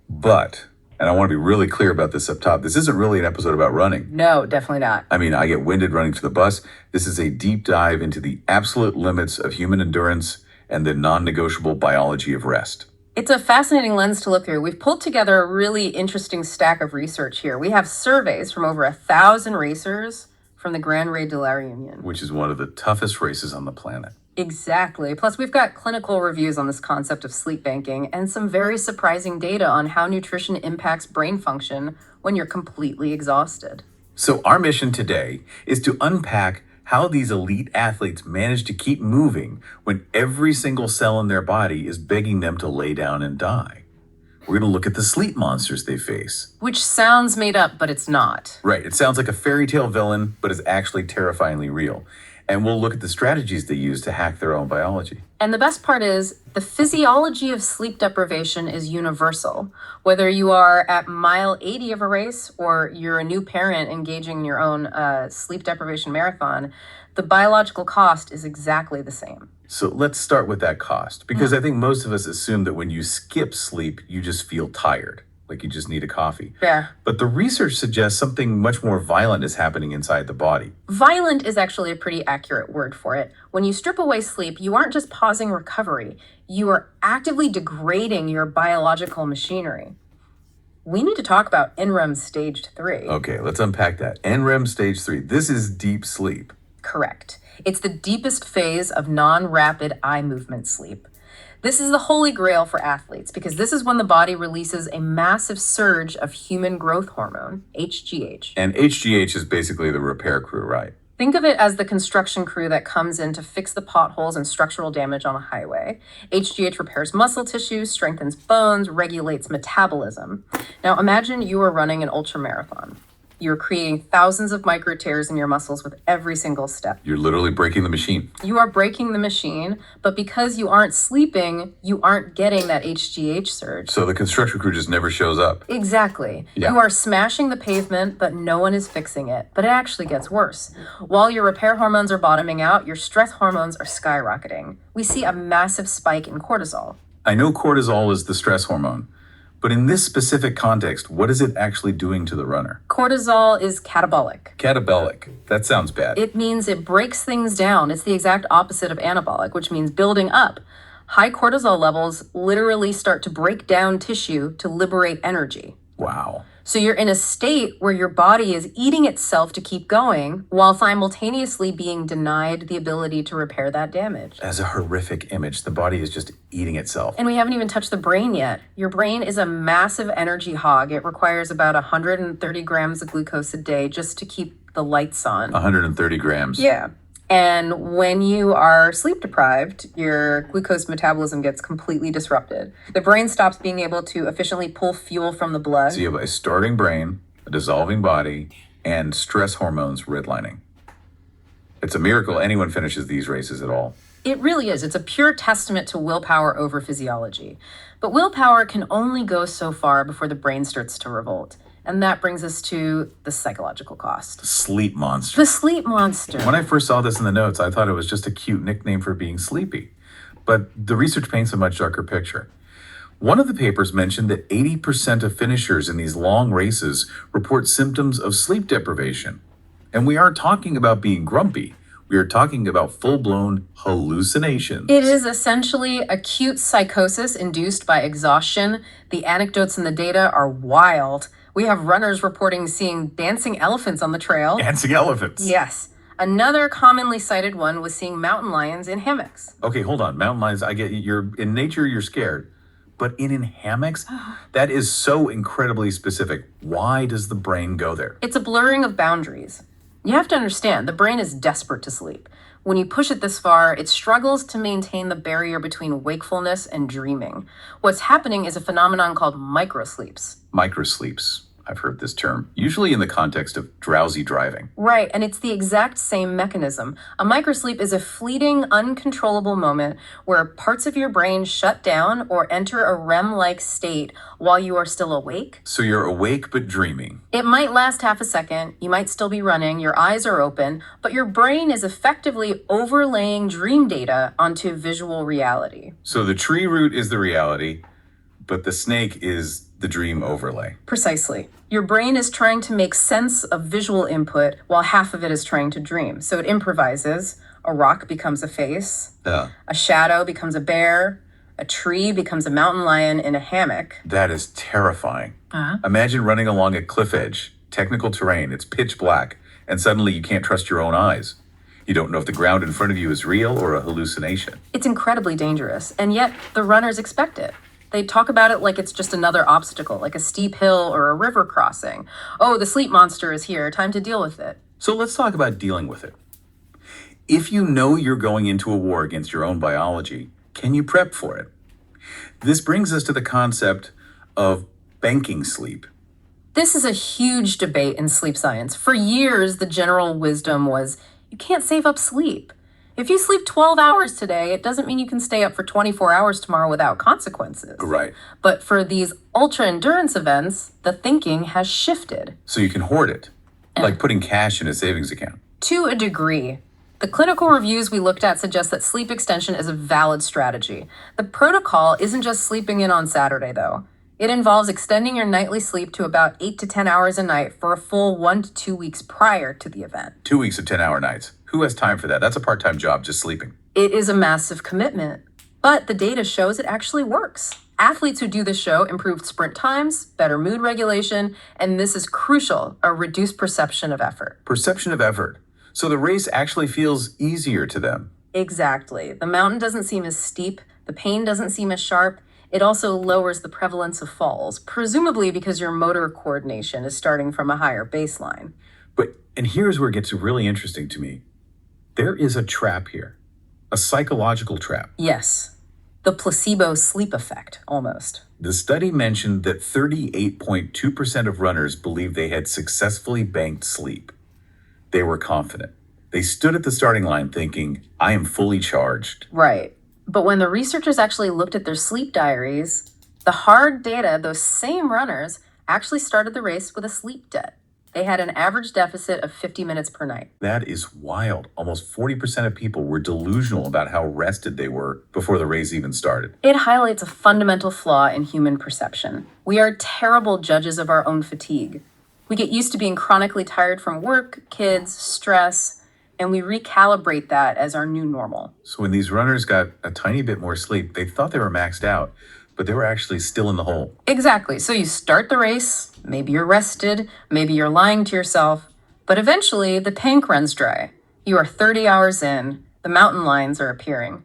But, and I want to be really clear about this up top, this isn't really an episode about running. No, definitely not. I mean, I get winded running to the bus. This is a deep dive into the absolute limits of human endurance and the non-negotiable biology of rest. It's a fascinating lens to look through. We've pulled together a really interesting stack of research here. We have surveys from over 1,000 racers from the Grand Raid de la Réunion, Which is one of the toughest races on the planet. Exactly. Plus, we've got clinical reviews on this concept of sleep banking and some very surprising data on how nutrition impacts brain function when you're completely exhausted. So, our mission today is to unpack how these elite athletes manage to keep moving when every single cell in their body is begging them to lay down and die. We're going to look at the sleep monsters they face. Which sounds made up, but it's not. Right, it sounds like a fairy tale villain, but is actually terrifyingly real. And we'll look at the strategies they use to hack their own biology. And the best part is, the physiology of sleep deprivation is universal. Whether you are at mile 80 of a race or you're a new parent engaging in your own sleep deprivation marathon, the biological cost is exactly the same. So let's start with that cost, because I think most of us assume that when you skip sleep, you just feel tired, like you just need a coffee. Yeah. But the research suggests something much more violent is happening inside the body. Violent is actually a pretty accurate word for it. When you strip away sleep, you aren't just pausing recovery, you are actively degrading your biological machinery. We need to talk about NREM stage 3. Okay, let's unpack that. NREM stage 3. This is deep sleep. Correct. It's the deepest phase of non-rapid eye movement sleep. This is the holy grail for athletes because this is when the body releases a massive surge of human growth hormone, HGH. And HGH is basically the repair crew, right? Think of it as the construction crew that comes in to fix the potholes and structural damage on a highway. HGH repairs muscle tissue, strengthens bones, regulates metabolism. Now imagine you are running an ultramarathon. You're creating thousands of micro tears in your muscles with every single step. You're literally breaking the machine. You are breaking the machine, but because you aren't sleeping, you aren't getting that HGH surge. So the construction crew just never shows up. Exactly. Yeah. You are smashing the pavement, but no one is fixing it. But it actually gets worse. While your repair hormones are bottoming out, your stress hormones are skyrocketing. We see a massive spike in cortisol. I know cortisol is the stress hormone, but in this specific context, what is it actually doing to the runner? Cortisol is catabolic. Catabolic. That sounds bad. It means it breaks things down. It's the exact opposite of anabolic, which means building up. High cortisol levels literally start to break down tissue to liberate energy. Wow. So you're in a state where your body is eating itself to keep going while simultaneously being denied the ability to repair that damage. As a horrific image, the body is just eating itself. And we haven't even touched the brain yet. Your brain is a massive energy hog. It requires about 130 grams of glucose a day just to keep the lights on. 130 grams. Yeah. And when you are sleep deprived, your glucose metabolism gets completely disrupted. The brain stops being able to efficiently pull fuel from the blood. So you have a starting brain, a dissolving body, and stress hormones redlining. It's a miracle anyone finishes these races at all. It really is. It's a pure testament to willpower over physiology. But willpower can only go so far before the brain starts to revolt. And that brings us to the psychological cost. Sleep monster. The sleep monster. When I first saw this in the notes, I thought it was just a cute nickname for being sleepy. But the research paints a much darker picture. One of the papers mentioned that 80% of finishers in these long races report symptoms of sleep deprivation. And we aren't talking about being grumpy. We are talking about full-blown hallucinations. It is essentially acute psychosis induced by exhaustion. The anecdotes and the data are wild. We have runners reporting seeing dancing elephants on the trail. Dancing elephants. Yes. Another commonly cited one was seeing mountain lions in hammocks. Okay, hold on. Mountain lions, I get you. You're in nature, you're scared. But in hammocks? That is so incredibly specific. Why does the brain go there? It's a blurring of boundaries. You have to understand, the brain is desperate to sleep. When you push it this far, it struggles to maintain the barrier between wakefulness and dreaming. What's happening is a phenomenon called microsleeps. Microsleeps. I've heard this term, usually in the context of drowsy driving. Right, and it's the exact same mechanism. A microsleep is a fleeting, uncontrollable moment where parts of your brain shut down or enter a REM-like state while you are still awake. So you're awake but dreaming. It might last half a second, you might still be running, your eyes are open, but your brain is effectively overlaying dream data onto visual reality. So the tree root is the reality, but the snake is the dream overlay. Precisely. Your brain is trying to make sense of visual input while half of it is trying to dream. So it improvises. A rock becomes a face. A shadow becomes a bear. A tree becomes a mountain lion in a hammock. That is terrifying. Imagine running along a cliff edge, technical terrain, it's pitch black, and suddenly you can't trust your own eyes. You don't know if the ground in front of you is real or a hallucination. It's incredibly dangerous, and yet the runners expect it. They talk about it like it's just another obstacle, like a steep hill or a river crossing. Oh, the sleep monster is here, time to deal with it. So let's talk about dealing with it. If you know you're going into a war against your own biology, can you prep for it? This brings us to the concept of banking sleep. This is a huge debate in sleep science. For years, the general wisdom was you can't save up sleep. If you sleep 12 hours today, it doesn't mean you can stay up for 24 hours tomorrow without consequences. Right. But for these ultra endurance events, the thinking has shifted. So you can hoard it, like putting cash in a savings account. To a degree. The clinical reviews we looked at suggest that sleep extension is a valid strategy. The protocol isn't just sleeping in on Saturday, though. It involves extending your nightly sleep to about 8 to 10 hours a night for a full 1 to 2 weeks prior to the event. 2 weeks of 10-hour nights. Who has time for that? That's a part-time job, just sleeping. It is a massive commitment, but the data shows it actually works. Athletes who do this show improved sprint times, better mood regulation, and this is crucial, a reduced perception of effort. Perception of effort. So the race actually feels easier to them. Exactly. The mountain doesn't seem as steep, the pain doesn't seem as sharp. It also lowers the prevalence of falls, presumably because your motor coordination is starting from a higher baseline. And here's where it gets really interesting to me. There is a trap here, a psychological trap. Yes, the placebo sleep effect, almost. The study mentioned that 38.2% of runners believed they had successfully banked sleep. They were confident. They stood at the starting line thinking, I am fully charged. Right. But when the researchers actually looked at their sleep diaries, the hard data, those same runners actually started the race with a sleep debt. They had an average deficit of 50 minutes per night. That is wild. Almost 40% of people were delusional about how rested they were before the race even started. It highlights a fundamental flaw in human perception. We are terrible judges of our own fatigue. We get used to being chronically tired from work, kids, stress, and we recalibrate that as our new normal. So when these runners got a tiny bit more sleep, they thought they were maxed out, but they were actually still in the hole. Exactly. So you start the race, maybe you're rested, maybe you're lying to yourself, but eventually the tank runs dry. You are 30 hours in, the mountain lines are appearing.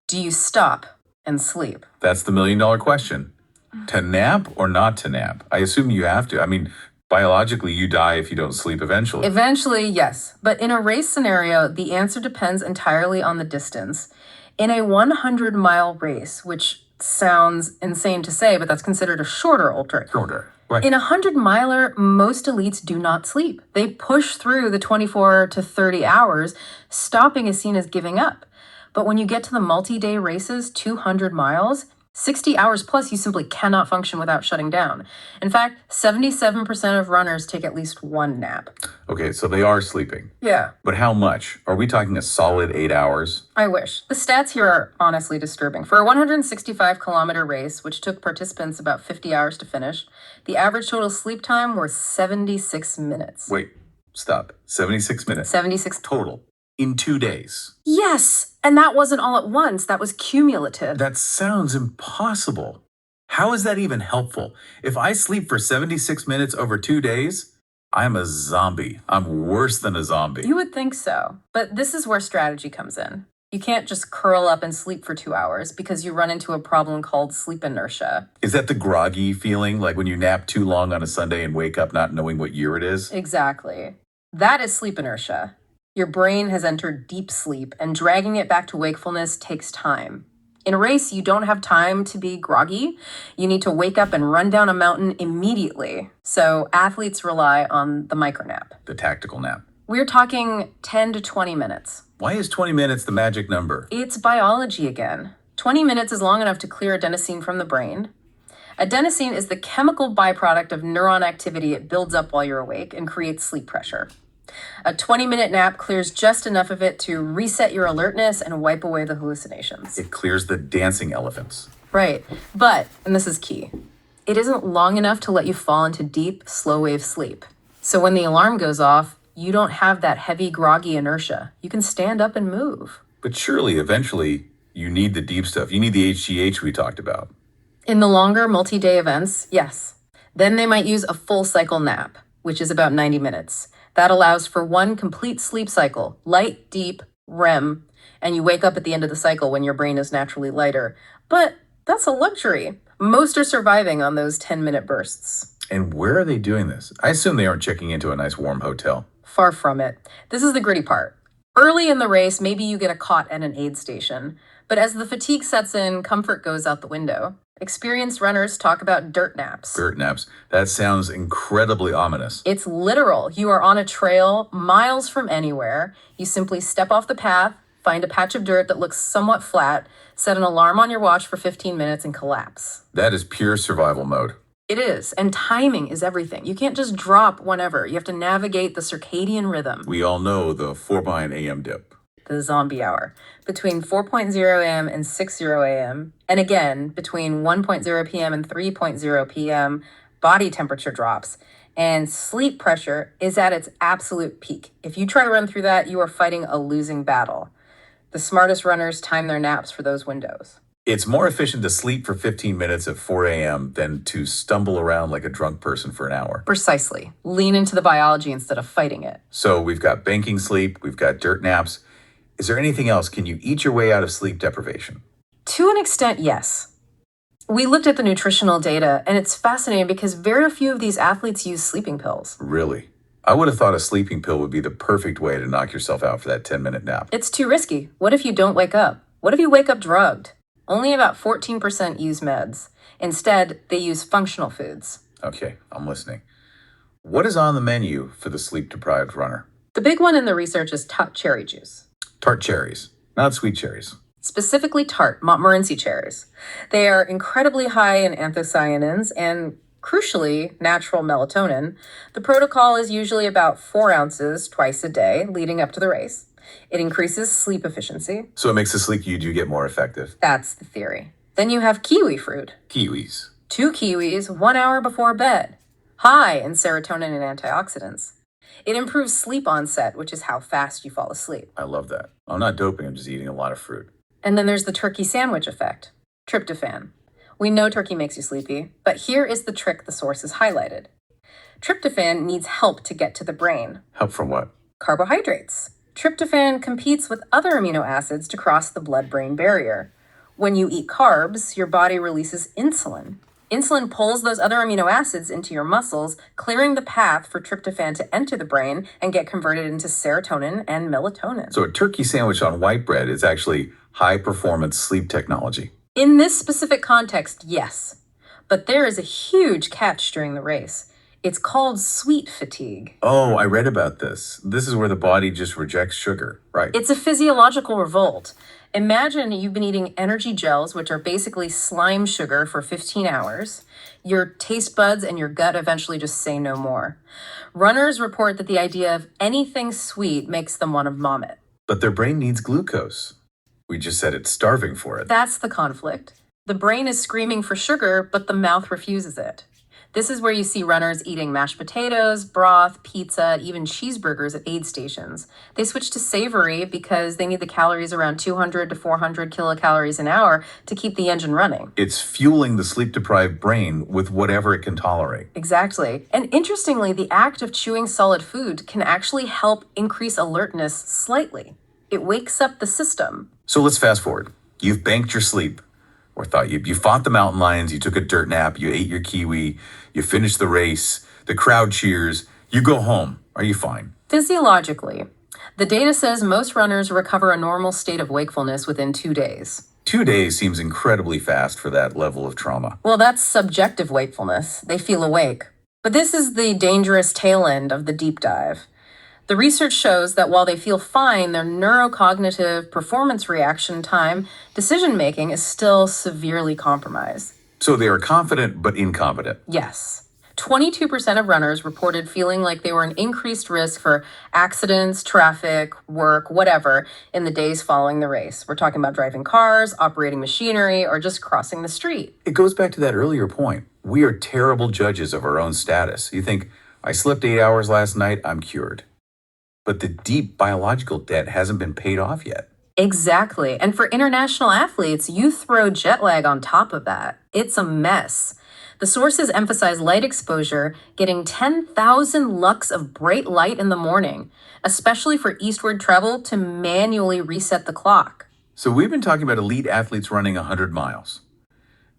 Do you stop and sleep? That's the million-dollar question. To nap or not to nap? I assume you have to. I mean, biologically, you die if you don't sleep eventually. Eventually, yes. But in a race scenario, the answer depends entirely on the distance. In a 100-mile race, which sounds insane to say, but that's considered a shorter ultra. Shorter, right. In a 100-miler, most elites do not sleep. They push through the 24 to 30 hours. Stopping is seen as giving up. But when you get to the multi-day races, 200 miles, 60 hours plus, you simply cannot function without shutting down. In fact, 77% of runners take at least one nap. Okay, so they are sleeping. Yeah. But how much? Are we talking a solid 8 hours? I wish. The stats here are honestly disturbing. For a 165-kilometer race, which took participants about 50 hours to finish, the average total sleep time was 76 minutes. Wait, stop. 76 minutes. 76 total. In 2 days. Yes, and that wasn't all at once. That was cumulative. That sounds impossible. How is that even helpful? If I sleep for 76 minutes over 2 days, I'm a zombie. I'm worse than a zombie. You would think so, but this is where strategy comes in. You can't just curl up and sleep for 2 hours because you run into a problem called sleep inertia. Is that the groggy feeling, like when you nap too long on a Sunday and wake up not knowing what year it is? Exactly. That is sleep inertia. Your brain has entered deep sleep, and dragging it back to wakefulness takes time. In a race, you don't have time to be groggy. You need to wake up and run down a mountain immediately. So athletes rely on the micronap. The tactical nap. We're talking 10 to 20 minutes. Why is 20 minutes the magic number? It's biology again. 20 minutes is long enough to clear adenosine from the brain. Adenosine is the chemical byproduct of neuron activity it builds up while you're awake and creates sleep pressure. A 20-minute nap clears just enough of it to reset your alertness and wipe away the hallucinations. It clears the dancing elephants. Right. But, and this is key, it isn't long enough to let you fall into deep, slow-wave sleep. So when the alarm goes off, you don't have that heavy, groggy inertia. You can stand up and move. But surely, eventually, you need the deep stuff. You need the HGH we talked about. In the longer multi-day events, yes. Then they might use a full cycle nap, which is about 90 minutes. That allows for one complete sleep cycle, light, deep, REM, and you wake up at the end of the cycle when your brain is naturally lighter. But that's a luxury. Most are surviving on those 10-minute bursts. And where are they doing this? I assume they aren't checking into a nice warm hotel. Far from it. This is the gritty part. Early in the race, maybe you get a cot at an aid station. But as the fatigue sets in, comfort goes out the window. Experienced runners talk about dirt naps. Dirt naps. That sounds incredibly ominous. It's literal. You are on a trail miles from anywhere. You simply step off the path, find a patch of dirt that looks somewhat flat, set an alarm on your watch for 15 minutes, and collapse. That is pure survival mode. It is. And timing is everything. You can't just drop whenever. You have to navigate the circadian rhythm. We all know the 4 by an AM dip. The zombie hour. Between 4:00 a.m. and 6:00 a.m., and again, between 1:00 p.m. and 3:00 p.m., body temperature drops, and sleep pressure is at its absolute peak. If you try to run through that, you are fighting a losing battle. The smartest runners time their naps for those windows. It's more efficient to sleep for 15 minutes at 4 a.m. than to stumble around like a drunk person for an hour. Precisely. Lean into the biology instead of fighting it. So we've got banking sleep, we've got dirt naps. Is there anything else? Can you eat your way out of sleep deprivation? To an extent, yes. We looked at the nutritional data, and it's fascinating because very few of these athletes use sleeping pills. Really? I would have thought a sleeping pill would be the perfect way to knock yourself out for that 10-minute nap. It's too risky. What if you don't wake up? What if you wake up drugged? Only about 14% use meds. Instead, they use functional foods. Okay, I'm listening. What is on the menu for the sleep-deprived runner? The big one in the research is tart cherry juice. Tart cherries, not sweet cherries. Specifically tart, Montmorency cherries. They are incredibly high in anthocyanins and, crucially, natural melatonin. The protocol is usually about 4 ounces twice a day leading up to the race. It increases sleep efficiency. So it makes the sleep you do get more effective. That's the theory. Then you have kiwi fruit. Kiwis. 2 kiwis 1 hour before bed. High in serotonin and antioxidants. It improves sleep onset, which is how fast you fall asleep. I love that. I'm not doping, I'm just eating a lot of fruit. And then there's the turkey sandwich effect. Tryptophan. We know turkey makes you sleepy, but here is the trick the sources highlighted. Tryptophan needs help to get to the brain. Help from what? Carbohydrates. Tryptophan competes with other amino acids to cross the blood-brain barrier. When you eat carbs, your body releases insulin. Insulin pulls those other amino acids into your muscles, clearing the path for tryptophan to enter the brain and get converted into serotonin and melatonin. So a turkey sandwich on white bread is actually high-performance sleep technology. In this specific context, yes. But there is a huge catch during the race. It's called sweet fatigue. Oh, I read about this. This is where the body just rejects sugar, right? It's a physiological revolt. Imagine you've been eating energy gels, which are basically slime sugar, for 15 hours. Your taste buds and your gut eventually just say no more. Runners report that the idea of anything sweet makes them want to vomit. But their brain needs glucose. We just said it's starving for it. That's the conflict. The brain is screaming for sugar, but the mouth refuses it. This is where you see runners eating mashed potatoes, broth, pizza, even cheeseburgers at aid stations. They switch to savory because they need the calories around 200 to 400 kilocalories an hour to keep the engine running. It's fueling the sleep-deprived brain with whatever it can tolerate. Exactly. And interestingly, the act of chewing solid food can actually help increase alertness slightly. It wakes up the system. So let's fast forward. You've banked your sleep. Or thought you fought the mountain lions, you took a dirt nap, you ate your kiwi, you finished the race, the crowd cheers, you go home. Are you fine? Physiologically, the data says most runners recover a normal state of wakefulness within 2 days. 2 days seems incredibly fast for that level of trauma. Well, that's subjective wakefulness. They feel awake. But this is the dangerous tail end of the deep dive. The research shows that while they feel fine, their neurocognitive performance reaction time decision-making is still severely compromised. So they are confident but incompetent. Yes. 22% of runners reported feeling like they were an increased risk for accidents, traffic, work, whatever, in the days following the race. We're talking about driving cars, operating machinery, or just crossing the street. It goes back to that earlier point. We are terrible judges of our own status. You think, I slept 8 hours last night, I'm cured. But the deep biological debt hasn't been paid off yet. Exactly. And for international athletes, you throw jet lag on top of that. It's a mess. The sources emphasize light exposure, getting 10,000 lux of bright light in the morning, especially for eastward travel to manually reset the clock. So we've been talking about elite athletes running 100 miles.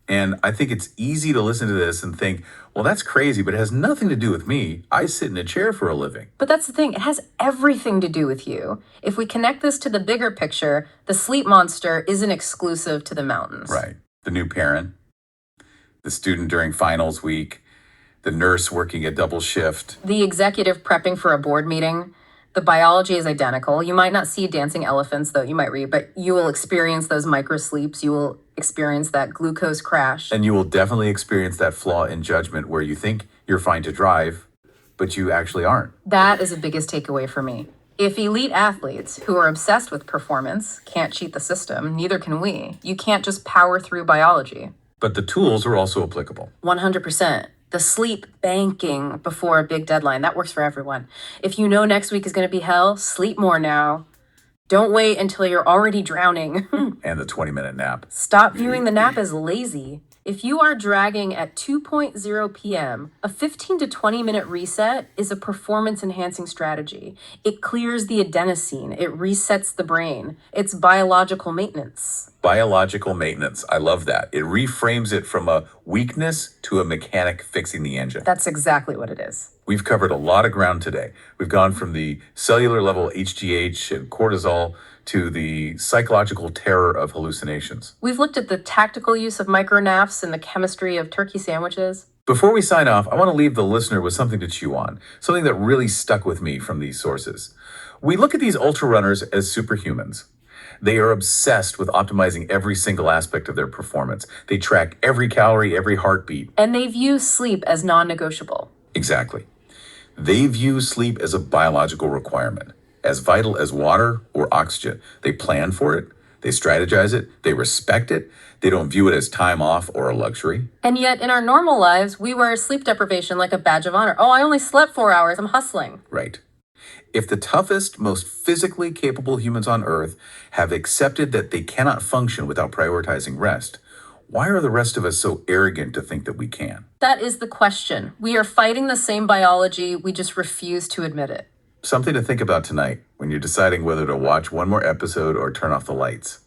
And I think it's easy to listen to this and think, well, that's crazy, but it has nothing to do with me. I sit in a chair for a living. But that's the thing, it has everything to do with you. If we connect this to the bigger picture, the sleep monster isn't exclusive to the mountains. Right. The new parent, the student during finals week, the nurse working a double shift. The executive prepping for a board meeting. The biology is identical. You might not see dancing elephants, though you might read, but you will experience those micro sleeps. You will experience that glucose crash. And you will definitely experience that flaw in judgment where you think you're fine to drive, but you actually aren't. That is the biggest takeaway for me. If elite athletes who are obsessed with performance can't cheat the system, neither can we. You can't just power through biology. But the tools are also applicable. 100%. The sleep banking before a big deadline, that works for everyone. If you know next week is going to be hell, sleep more now. Don't wait until you're already drowning. And the 20-minute nap. Stop viewing the nap as lazy. If you are dragging at 2:0 p.m., a 15 to 20 minute reset is a performance enhancing strategy. It clears the adenosine, it resets the brain. It's biological maintenance. Biological maintenance. I love that. It reframes it from a weakness to a mechanic fixing the engine. That's exactly what it is. We've covered a lot of ground today. We've gone from the cellular level HGH and cortisol to the psychological terror of hallucinations. We've looked at the tactical use of micronaps and the chemistry of turkey sandwiches. Before we sign off, I want to leave the listener with something to chew on, something that really stuck with me from these sources. We look at these ultra runners as superhumans. They are obsessed with optimizing every single aspect of their performance. They track every calorie, every heartbeat. And they view sleep as non-negotiable. Exactly. They view sleep as a biological requirement, as vital as water or oxygen. They plan for it, they strategize it, they respect it, they don't view it as time off or a luxury. And yet in our normal lives, we wear sleep deprivation like a badge of honor. Oh, I only slept 4 hours, I'm hustling. Right. If the toughest, most physically capable humans on Earth have accepted that they cannot function without prioritizing rest, why are the rest of us so arrogant to think that we can? That is the question. We are fighting the same biology, we just refuse to admit it. Something to think about tonight when you're deciding whether to watch one more episode or turn off the lights.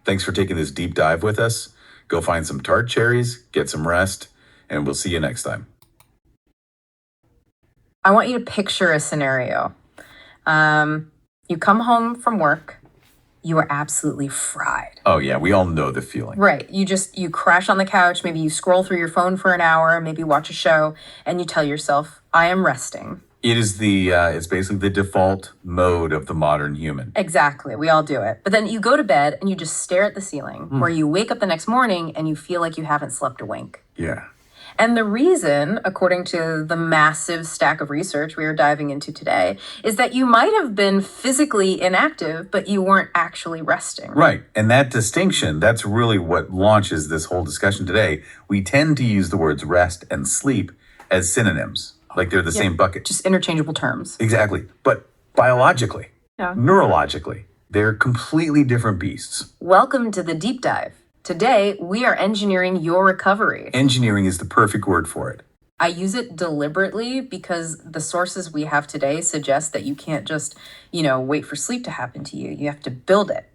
Thanks for taking this deep dive with us. Go find some tart cherries, get some rest, and we'll see you next time. I want you to picture a scenario. You come home from work, you are absolutely fried. Oh yeah, we all know the feeling. Right. You crash on the couch, maybe you scroll through your phone for an hour, maybe watch a show, and you tell yourself, I am resting. It is it's basically the default mode of the modern human. Exactly. We all do it. But then you go to bed and you just stare at the ceiling, where you wake up the next morning and you feel like you haven't slept a wink. Yeah. And the reason, according to the massive stack of research we are diving into today, is that you might have been physically inactive, but you weren't actually resting. Right. And that distinction, that's really what launches this whole discussion today. We tend to use the words rest and sleep as synonyms, like they're the same bucket. Just interchangeable terms. Exactly. But biologically, Yeah. neurologically, they're completely different beasts. Welcome to the deep dive. Today, we are engineering your recovery. Engineering is the perfect word for it. I use it deliberately because the sources we have today suggest that you can't just, wait for sleep to happen to you. You have to build it.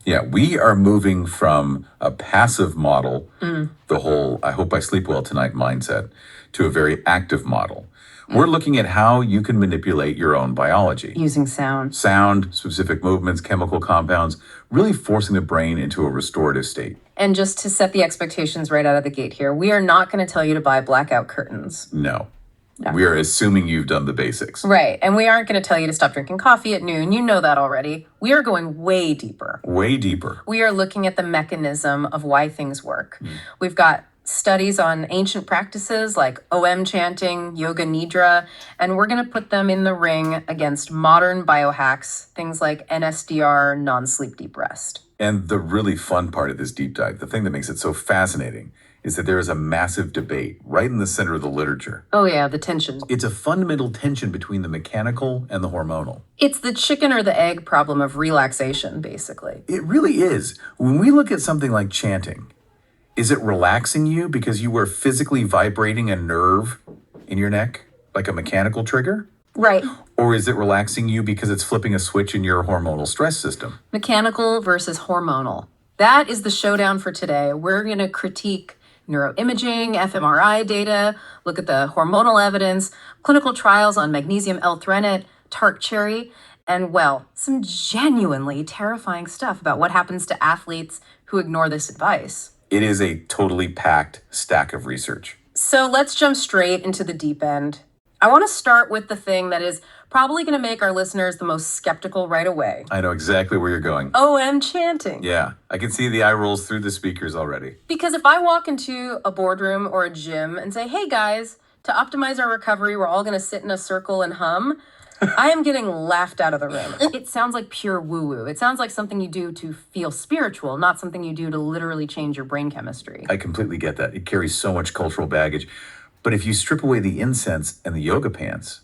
Yeah, we are moving from a passive model, the whole I hope I sleep well tonight mindset, to a very active model. We're looking at how you can manipulate your own biology. Using sound. Sound, specific movements, chemical compounds, really forcing the brain into a restorative state. And just to set the expectations right out of the gate here, we are not going to tell you to buy blackout curtains. No. We are assuming you've done the basics. Right. And we aren't going to tell you to stop drinking coffee at noon. You know that already. We are going way deeper. Way deeper. We are looking at the mechanism of why things work. We've got studies on ancient practices like OM chanting, yoga nidra, and we're going to put them in the ring against modern biohacks, things like NSDR, non-sleep deep rest. And the really fun part of this deep dive, the thing that makes it so fascinating, is that there is a massive debate right in the center of the literature. Oh yeah, the tension. It's a fundamental tension between the mechanical and the hormonal. It's the chicken or the egg problem of relaxation, basically. It really is. When we look at something like chanting, Is it relaxing you because you were physically vibrating a nerve in your neck, like a mechanical trigger? Right. Or is it relaxing you because it's flipping a switch in your hormonal stress system? Mechanical versus hormonal. That is the showdown for today. We're going to critique neuroimaging, fMRI data, look at the hormonal evidence, clinical trials on magnesium L-threonate, tart cherry, and, well, some genuinely terrifying stuff about what happens to athletes who ignore this advice. It is a totally packed stack of research. So let's jump straight into the deep end. I want to start with the thing that is probably going to make our listeners the most skeptical right away. I know exactly where you're going. OM chanting. Yeah, I can see the eye rolls through the speakers already. Because if I walk into a boardroom or a gym and say, hey guys, to optimize our recovery, we're all going to sit in a circle and hum, I am getting laughed out of the room. It sounds like pure woo-woo. It sounds like something you do to feel spiritual, not something you do to literally change your brain chemistry. I completely get that. It carries so much cultural baggage. But if you strip away the incense and the yoga pants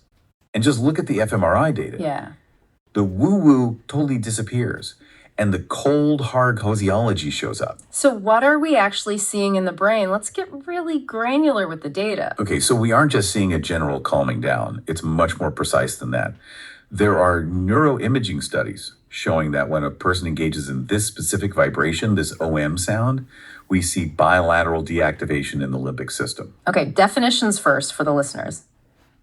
and just look at the fMRI data, Yeah. the woo-woo totally disappears and the cold, hard cosiology shows up. So what are we actually seeing in the brain? Let's get really granular with the data. Okay, so we aren't just seeing a general calming down. It's much more precise than that. There are neuroimaging studies showing that when a person engages in this specific vibration, this OM sound, we see bilateral deactivation in the limbic system. Okay, definitions first for the listeners.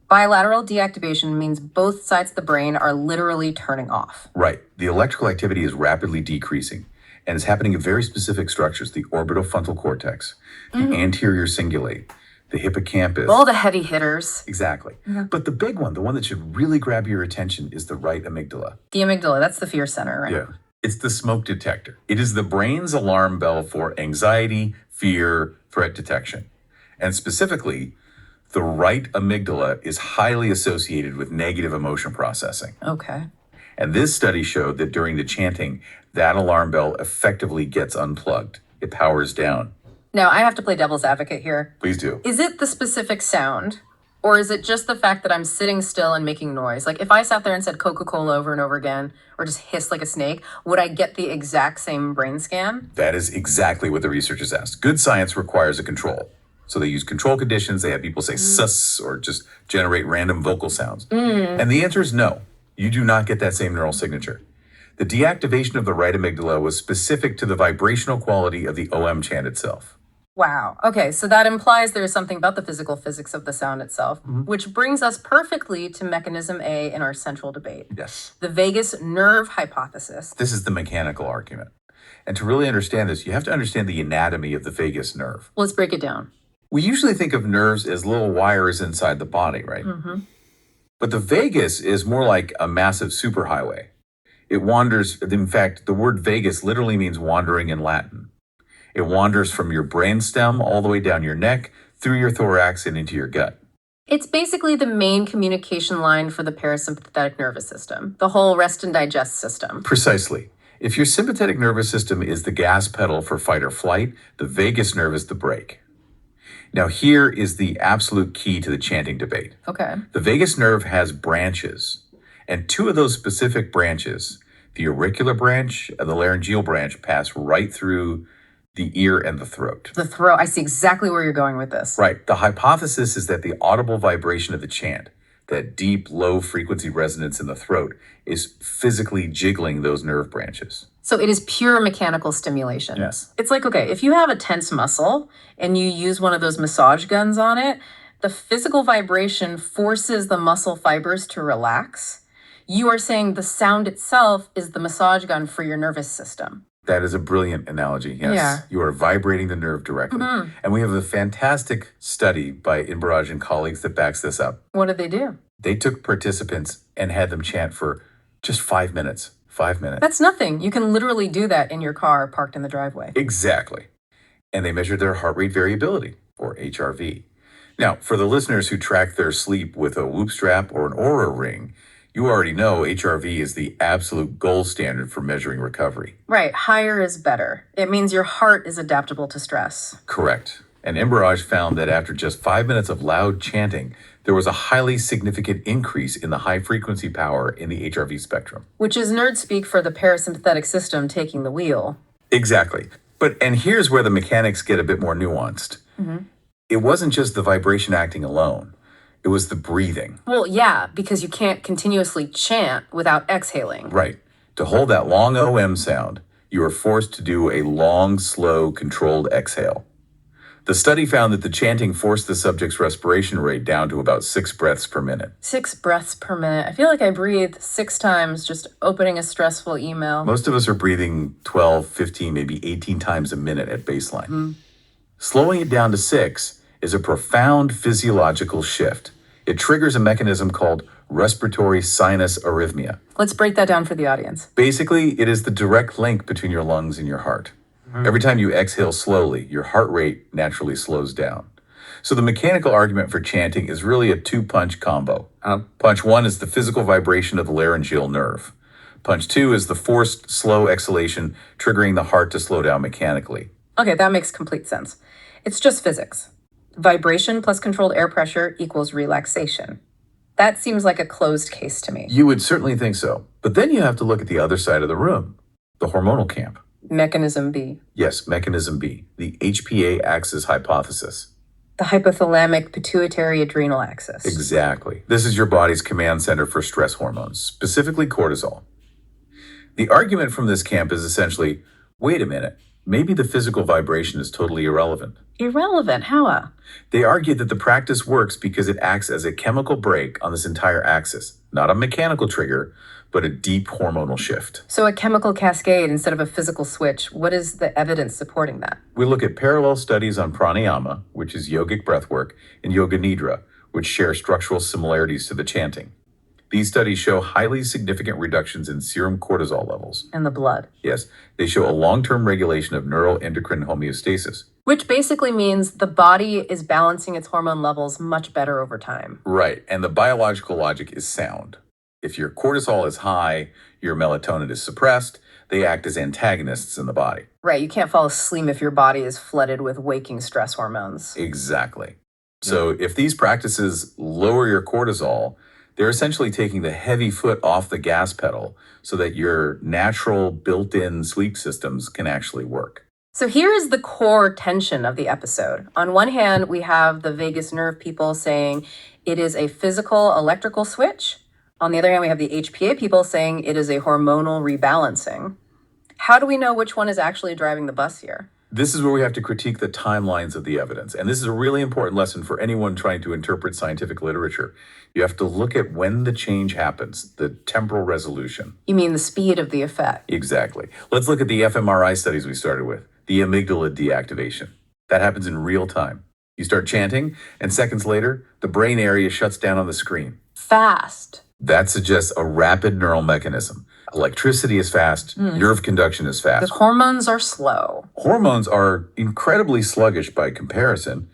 Bilateral deactivation means both sides of the brain are literally turning off. Right. The electrical activity is rapidly decreasing, and it's happening in very specific structures, the orbitofrontal cortex, the anterior cingulate, the hippocampus. All the heavy hitters. Exactly. But the big one, the one that should really grab your attention, is the right amygdala. The amygdala, that's the fear center, right? Yeah. It's the smoke detector. It is the brain's alarm bell for anxiety, fear, threat detection. And specifically, the right amygdala is highly associated with negative emotion processing. Okay. And this study showed that during the chanting, that alarm bell effectively gets unplugged. It powers down. Now, I have to play devil's advocate here. Please do. Is it the specific sound, or is it just the fact that I'm sitting still and making noise? Like, if I sat there and said Coca-Cola over and over again, or just hissed like a snake, would I get the exact same brain scan? That is exactly what the researchers asked. Good science requires a control. So they use control conditions. They have people say sus or just generate random vocal sounds. And the answer is no. You do not get that same neural signature. The deactivation of the right amygdala was specific to the vibrational quality of the OM chant itself. Wow. Okay, so that implies there's something about the physical physics of the sound itself, which brings us perfectly to mechanism A in our central debate. Yes. The vagus nerve hypothesis. This is the mechanical argument. And to really understand this, you have to understand the anatomy of the vagus nerve. Let's break it down. We usually think of nerves as little wires inside the body, right? But the vagus is more like a massive superhighway. It wanders, in fact, the word vagus literally means wandering in Latin. It wanders from your brainstem all the way down your neck, through your thorax, and into your gut. It's basically the main communication line for the parasympathetic nervous system, the whole rest and digest system. Precisely. If your sympathetic nervous system is the gas pedal for fight or flight, the vagus nerve is the brake. Now, here is the absolute key to the chanting debate. Okay. The vagus nerve has branches, and two of those specific branches, the auricular branch and the laryngeal branch, pass right through the ear and the throat. The throat. I see exactly where you're going with this. Right. The hypothesis is that the audible vibration of the chant, that deep, low frequency resonance in the throat, is physically jiggling those nerve branches. So it is pure mechanical stimulation. Yes. It's like, okay, if you have a tense muscle and you use one of those massage guns on it, the physical vibration forces the muscle fibers to relax. You are saying the sound itself is the massage gun for your nervous system. That is a brilliant analogy. Yes. Yeah. You are vibrating the nerve directly. And we have a fantastic study by Inbaraj and colleagues that backs this up. What did they do? They took participants and had them chant for just 5 minutes. 5 minutes. That's nothing. You can literally do that in your car parked in the driveway. Exactly. And they measured their heart rate variability, or HRV. Now, for the listeners who track their sleep with a Whoop strap or an Oura ring, you already know HRV is the absolute gold standard for measuring recovery. Right. Higher is better. It means your heart is adaptable to stress. Correct. And Inbaraj found that after just 5 minutes of loud chanting, there was a highly significant increase in the high frequency power in the HRV spectrum. Which is nerd speak for the parasympathetic system taking the wheel. Exactly. And here's where the mechanics get a bit more nuanced. It wasn't just the vibration acting alone. It was the breathing. Well, yeah, because you can't continuously chant without exhaling. Right. To hold that long OM sound, you are forced to do a long, slow, controlled exhale. The study found that the chanting forced the subject's respiration rate down to about 6 breaths per minute. 6 breaths per minute. I feel like I breathe 6 times just opening a stressful email. Most of us are breathing 12, 15, maybe 18 times a minute at baseline. Slowing it down to 6 is a profound physiological shift. It triggers a mechanism called respiratory sinus arrhythmia. Let's break that down for the audience. Basically, it is the direct link between your lungs and your heart. Every time you exhale slowly, your heart rate naturally slows down. So the mechanical argument for chanting is really a 2-punch combo. Punch 1 is the physical vibration of the laryngeal nerve. Punch 2 is the forced, slow exhalation, triggering the heart to slow down mechanically. Okay, that makes complete sense. It's just physics. Vibration plus controlled air pressure equals relaxation. That seems like a closed case to me. You would certainly think so. But then you have to look at the other side of the room, the hormonal camp. Mechanism B. Yes, mechanism B, the HPA axis hypothesis. The hypothalamic pituitary adrenal axis. Exactly. This is your body's command center for stress hormones, specifically cortisol. The argument from this camp is essentially, wait a minute, maybe the physical vibration is totally irrelevant. Irrelevant? How? They argue that the practice works because it acts as a chemical brake on this entire axis, not a mechanical trigger, but a deep hormonal shift. So a chemical cascade instead of a physical switch. What is the evidence supporting that? We look at parallel studies on pranayama, which is yogic breathwork, and yoga nidra, which share structural similarities to the chanting. These studies show highly significant reductions in serum cortisol levels. In the blood. Yes, they show a long-term regulation of neuroendocrine homeostasis. Which basically means the body is balancing its hormone levels much better over time. Right, and the biological logic is sound. If your cortisol is high, your melatonin is suppressed, they act as antagonists in the body. Right, you can't fall asleep if your body is flooded with waking stress hormones. Exactly. So if these practices lower your cortisol, they're essentially taking the heavy foot off the gas pedal so that your natural built-in sleep systems can actually work. So here is the core tension of the episode. On one hand, we have the vagus nerve people saying it is a physical electrical switch. On the other hand, we have the HPA people saying it is a hormonal rebalancing. How do we know which one is actually driving the bus here? This is where we have to critique the timelines of the evidence. And this is a really important lesson for anyone trying to interpret scientific literature. You have to look at when the change happens, the temporal resolution. You mean the speed of the effect? Exactly. Let's look at the fMRI studies we started with, the amygdala deactivation. That happens in real time. You start chanting, and seconds later, the brain area shuts down on the screen. Fast. That suggests a rapid neural mechanism. Electricity is fast, nerve conduction is The fast. hormones are slow. Hormones are incredibly sluggish by comparison.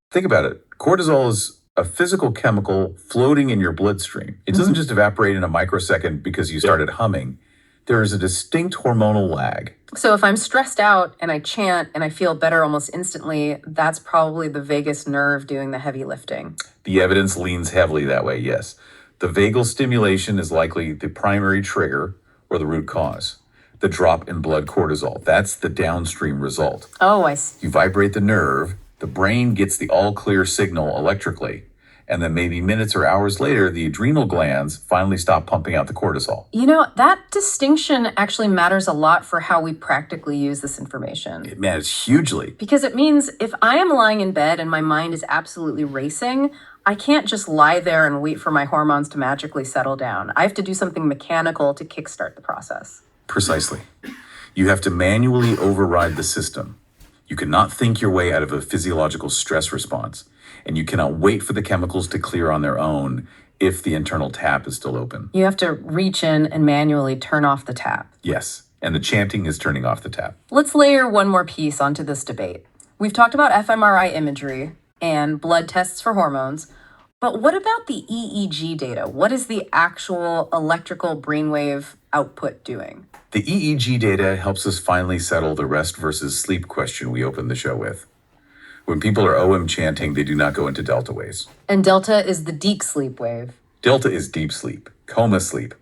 Think about it. Cortisol is a physical chemical floating in your bloodstream. It doesn't just evaporate in a microsecond because you started humming. There is a distinct hormonal lag. So if I'm stressed out and I chant and I feel better almost instantly, that's probably the vagus nerve doing the heavy lifting. The evidence leans heavily that way, yes. The vagal stimulation is likely the primary trigger or the root cause. The drop in blood cortisol, that's the downstream result. Oh, I see. You vibrate the nerve, the brain gets the all clear signal electrically, and then maybe minutes or hours later, the adrenal glands finally stop pumping out the cortisol. You know, that distinction actually matters a lot for how we practically use this information. It matters hugely. Because it means if I am lying in bed and my mind is absolutely racing, I can't just lie there and wait for my hormones to magically settle down. I have to do something mechanical to kickstart the process. Precisely. You have to manually override the system. You cannot think your way out of a physiological stress response, and you cannot wait for the chemicals to clear on their own if the internal tap is still open. You have to reach in and manually turn off the tap. Yes, and the chanting is turning off the tap. Let's layer one more piece onto this debate. We've talked about fMRI imagery and blood tests for hormones, but what about the EEG data? What is the actual electrical brainwave output doing? The EEG data helps us finally settle the rest versus sleep question we opened the show with. When people are OM chanting, they do not go into delta waves. And delta is the deep sleep wave. Delta is deep sleep, coma sleep.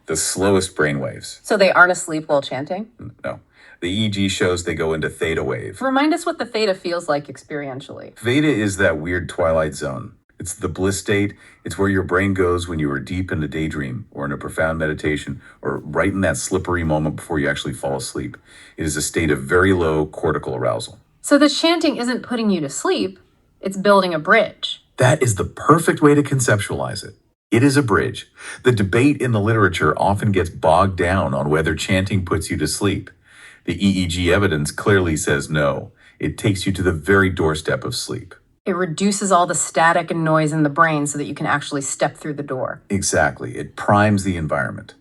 the slowest brain waves. So they aren't asleep while chanting? No. The EEG shows they go into theta wave. Remind us what the theta feels like experientially. Theta is that weird twilight zone. It's the bliss state. It's where your brain goes when you are deep in a daydream or in a profound meditation or right in that slippery moment before you actually fall asleep. It is a state of very low cortical arousal. So the chanting isn't putting you to sleep, it's building a bridge. That is the perfect way to conceptualize it. It is a bridge. The debate in the literature often gets bogged down on whether chanting puts you to sleep. The EEG evidence clearly says no. It takes you to the very doorstep of sleep. It reduces all the static and noise in the brain so that you can actually step through the door. Exactly. It primes the environment.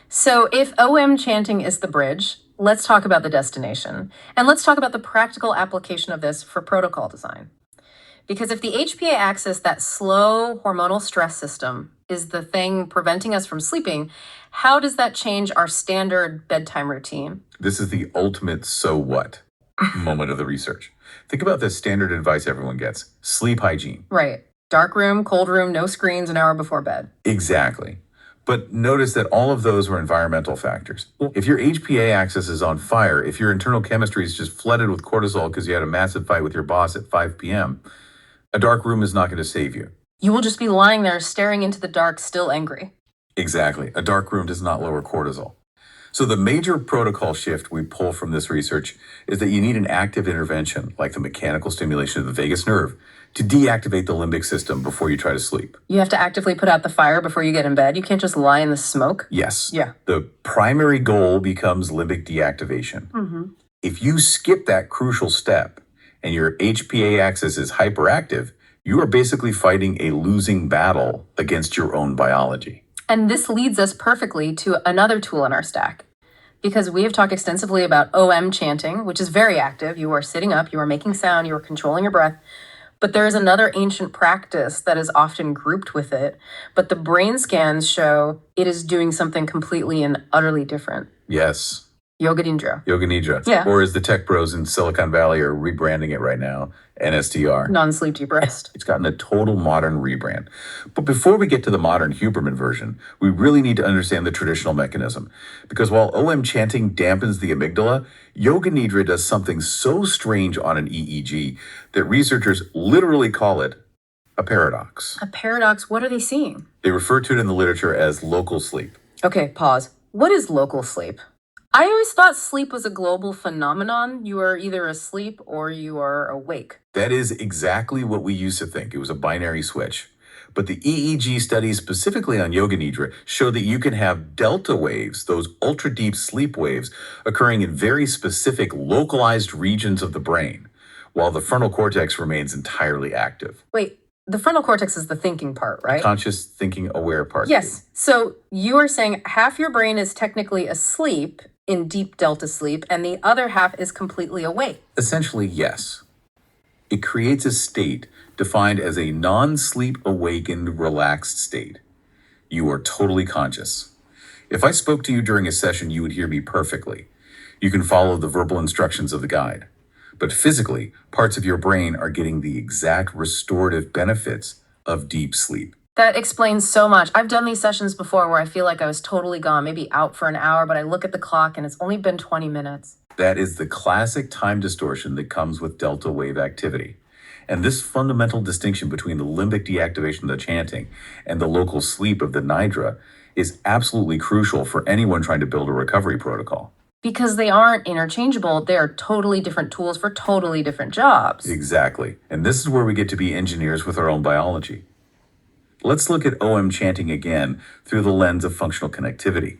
So if OM chanting is the bridge, let's talk about the destination. And let's talk about the practical application of this for protocol design. Because if the HPA axis, that slow hormonal stress system, is the thing preventing us from sleeping, how does that change our standard bedtime routine? This is the ultimate so what moment of the research. Think about the standard advice everyone gets. Sleep hygiene. Right. Dark room, cold room, no screens an hour before bed. Exactly. But notice that all of those were environmental factors. If your HPA axis is on fire, if your internal chemistry is just flooded with cortisol because you had a massive fight with your boss at 5 p.m., a dark room is not going to save you. You will just be lying there staring into the dark, still angry. Exactly. A dark room does not lower cortisol. So the major protocol shift we pull from this research is that you need an active intervention, like the mechanical stimulation of the vagus nerve, to deactivate the limbic system before you try to sleep. You have to actively put out the fire before you get in bed. You can't just lie in the smoke. Yes. Yeah. The primary goal becomes limbic deactivation. Mm-hmm. If you skip that crucial step and your HPA axis is hyperactive, you are basically fighting a losing battle against your own biology. And this leads us perfectly to another tool in our stack. Because we have talked extensively about OM chanting, which is very active. You are sitting up, you are making sound, you are controlling your breath. But there is another ancient practice that is often grouped with it. But the brain scans show it is doing something completely and utterly different. Yes. Yoga Nidra. Yoga Nidra. Yeah. Or as the tech bros in Silicon Valley are rebranding it right now, NSTR. Non-sleep deep rest. It's gotten a total modern rebrand. But before we get to the modern Huberman version, we really need to understand the traditional mechanism. Because while OM chanting dampens the amygdala, Yoga Nidra does something so strange on an EEG that researchers literally call it a paradox. A paradox, what are they seeing? They refer to it in the literature as local sleep. Okay, pause. What is local sleep? I always thought sleep was a global phenomenon. You are either asleep or you are awake. That is exactly what we used to think. It was a binary switch. But the EEG studies specifically on Yoga Nidra show that you can have delta waves, those ultra deep sleep waves, occurring in very specific localized regions of the brain, while the frontal cortex remains entirely active. Wait, the frontal cortex is the thinking part, right? Conscious thinking aware part. Yes. So you are saying half your brain is technically asleep in deep delta sleep, and the other half is completely awake. Essentially, yes. It creates a state defined as a non-sleep awakened relaxed state. You are totally conscious. If I spoke to you during a session, you would hear me perfectly. You can follow the verbal instructions of the guide. But physically, parts of your brain are getting the exact restorative benefits of deep sleep. That explains so much. I've done these sessions before where I feel like I was totally gone, maybe out for an hour, but I look at the clock and it's only been 20 minutes. That is the classic time distortion that comes with delta wave activity. And this fundamental distinction between the limbic deactivation of the chanting and the local sleep of the nidra is absolutely crucial for anyone trying to build a recovery protocol. Because they aren't interchangeable, they are totally different tools for totally different jobs. Exactly. And this is where we get to be engineers with our own biology. Let's look at OM chanting again through the lens of functional connectivity.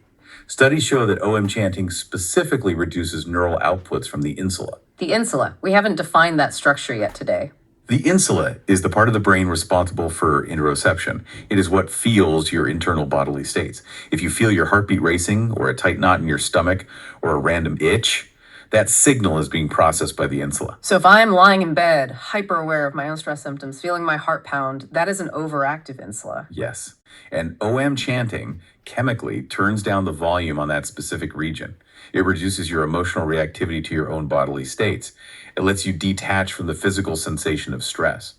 Studies show that OM chanting specifically reduces neural outputs from the insula. The insula. We haven't defined that structure yet today. The insula is the part of the brain responsible for interoception. It is what feels your internal bodily states. If you feel your heartbeat racing, or a tight knot in your stomach, or a random itch, that signal is being processed by the insula. So if I'm lying in bed, hyper aware of my own stress symptoms, feeling my heart pound, that is an overactive insula. Yes. And OM chanting chemically turns down the volume on that specific region. It reduces your emotional reactivity to your own bodily states. It lets you detach from the physical sensation of stress.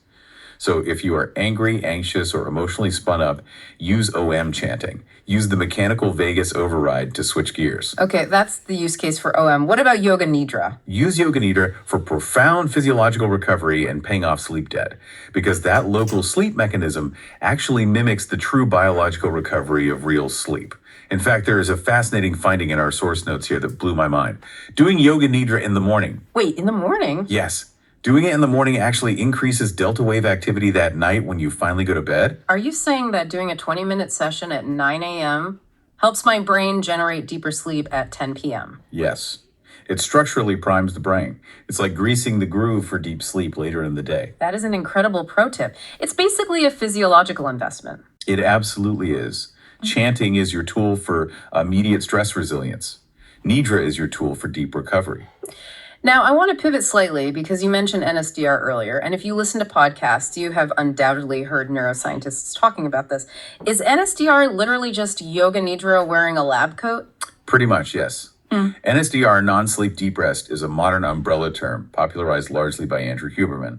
So if you are angry, anxious, or emotionally spun up, use OM chanting. Use the mechanical vagus override to switch gears. Okay, that's the use case for OM. What about Yoga Nidra? Use Yoga Nidra for profound physiological recovery and paying off sleep debt, because that local sleep mechanism actually mimics the true biological recovery of real sleep. In fact, there is a fascinating finding in our source notes here that blew my mind. Doing Yoga Nidra in the morning. Wait, in the morning? Yes. Doing it in the morning actually increases delta wave activity that night when you finally go to bed. Are you saying that doing a 20-minute session at 9 a.m. helps my brain generate deeper sleep at 10 p.m.? Yes. It structurally primes the brain. It's like greasing the groove for deep sleep later in the day. That is an incredible pro tip. It's basically a physiological investment. It absolutely is. Chanting is your tool for immediate stress resilience. Nidra is your tool for deep recovery. Now, I want to pivot slightly because you mentioned NSDR earlier, and if you listen to podcasts, you have undoubtedly heard neuroscientists talking about this. Is NSDR literally just Yoga Nidra wearing a lab coat? Pretty much, yes. NSDR, non-sleep deep rest, is a modern umbrella term popularized largely by Andrew Huberman.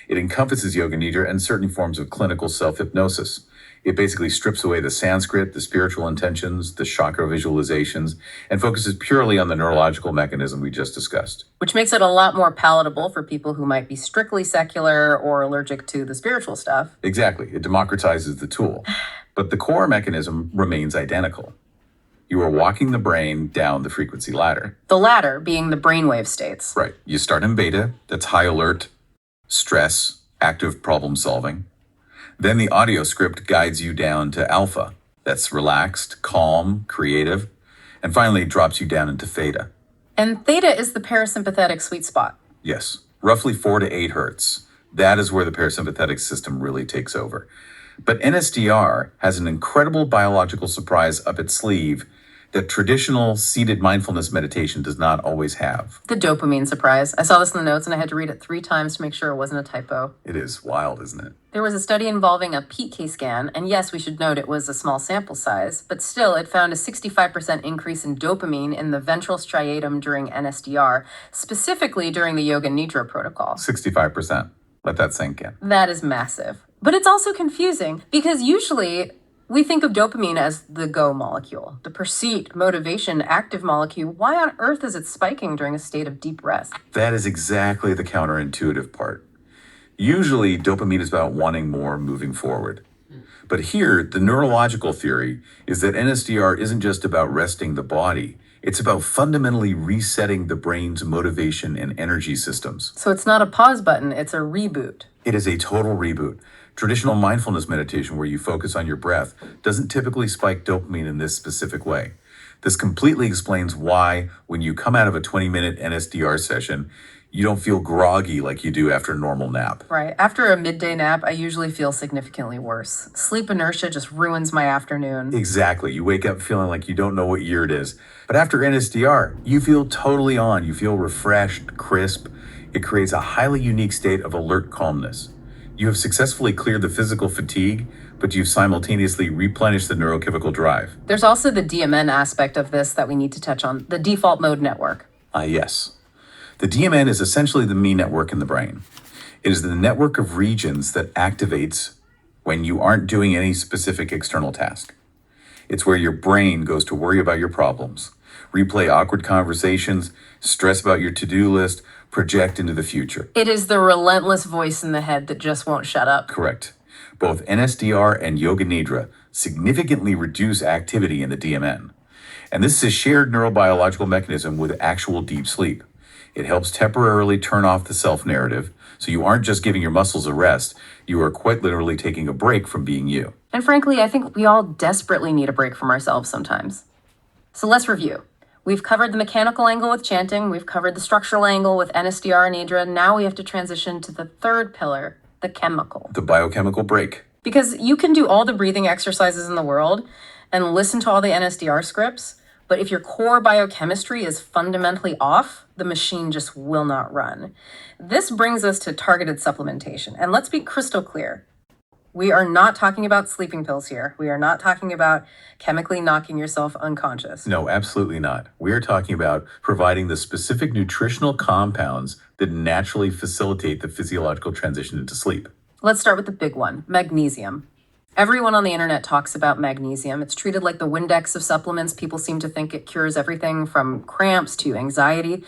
It encompasses Yoga Nidra and certain forms of clinical self-hypnosis. It basically strips away the Sanskrit, the spiritual intentions, the chakra visualizations, and focuses purely on the neurological mechanism we just discussed. Which makes it a lot more palatable for people who might be strictly secular or allergic to the spiritual stuff. Exactly. It democratizes the tool. But the core mechanism remains identical. You are walking the brain down the frequency ladder. The latter being the brainwave states. Right. You start in beta, that's high alert, stress, active problem solving. Then the audio script guides you down to alpha, that's relaxed, calm, creative, and finally it drops you down into theta. And theta is the parasympathetic sweet spot. Yes, roughly 4 to 8 hertz. That is where the parasympathetic system really takes over. But NSDR has an incredible biological surprise up its sleeve that traditional seated mindfulness meditation does not always have. The dopamine surprise. I saw this in the notes and I had to read it 3 times to make sure it wasn't a typo. It is wild, isn't it? There was a study involving a PK scan, and yes, we should note it was a small sample size, but still it found a 65% increase in dopamine in the ventral striatum during NSDR, specifically during the Yoga Nidra protocol. 65%. Let that sink in. That is massive. But it's also confusing because usually we think of dopamine as the go molecule, the pursuit, motivation, active molecule. Why on earth is it spiking during a state of deep rest? That is exactly the counterintuitive part. Usually, dopamine is about wanting more, moving forward. But here, the neurological theory is that NSDR isn't just about resting the body. It's about fundamentally resetting the brain's motivation and energy systems. So it's not a pause button, it's a reboot. It is a total reboot. Traditional mindfulness meditation, where you focus on your breath, doesn't typically spike dopamine in this specific way. This completely explains why, when you come out of a 20-minute NSDR session, you don't feel groggy like you do after a normal nap. Right. After a midday nap, I usually feel significantly worse. Sleep inertia just ruins my afternoon. Exactly. You wake up feeling like you don't know what year it is. But after NSDR, you feel totally on. You feel refreshed, crisp. It creates a highly unique state of alert calmness. You have successfully cleared the physical fatigue, but you've simultaneously replenished the neurochemical drive. There's also the DMN aspect of this that we need to touch on, the default mode network. Yes. The DMN is essentially the me network in the brain. It is the network of regions that activates when you aren't doing any specific external task. It's where your brain goes to worry about your problems, replay awkward conversations, stress about your to-do list, project into the future. It is the relentless voice in the head that just won't shut up. Correct. Both NSDR and Yoga Nidra significantly reduce activity in the DMN. And this is a shared neurobiological mechanism with actual deep sleep. It helps temporarily turn off the self-narrative, so you aren't just giving your muscles a rest, you are quite literally taking a break from being you. And frankly, I think we all desperately need a break from ourselves sometimes. So let's review. We've covered the mechanical angle with chanting, we've covered the structural angle with NSDR and Nidra, now we have to transition to the third pillar, the chemical. The biochemical break. Because you can do all the breathing exercises in the world and listen to all the NSDR scripts, but if your core biochemistry is fundamentally off, the machine just will not run. This brings us to targeted supplementation. And let's be crystal clear. We are not talking about sleeping pills here. We are not talking about chemically knocking yourself unconscious. No, absolutely not. We are talking about providing the specific nutritional compounds that naturally facilitate the physiological transition into sleep. Let's start with the big one, magnesium. Everyone on the internet talks about magnesium. It's treated like the Windex of supplements. People seem to think it cures everything from cramps to anxiety.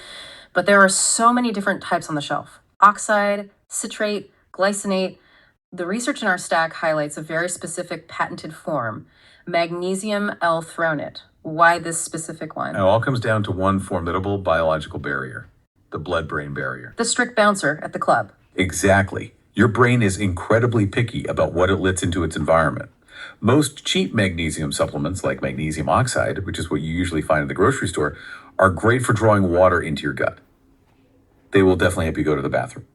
But there are so many different types on the shelf. Oxide, citrate, glycinate. The research in our stack highlights a very specific patented form, magnesium L-threonate. Why this specific one? It all comes down to one formidable biological barrier, the blood-brain barrier. The strict bouncer at the club. Exactly. Your brain is incredibly picky about what it lets into its environment. Most cheap magnesium supplements, like magnesium oxide, which is what you usually find at the grocery store, are great for drawing water into your gut. They will definitely help you go to the bathroom.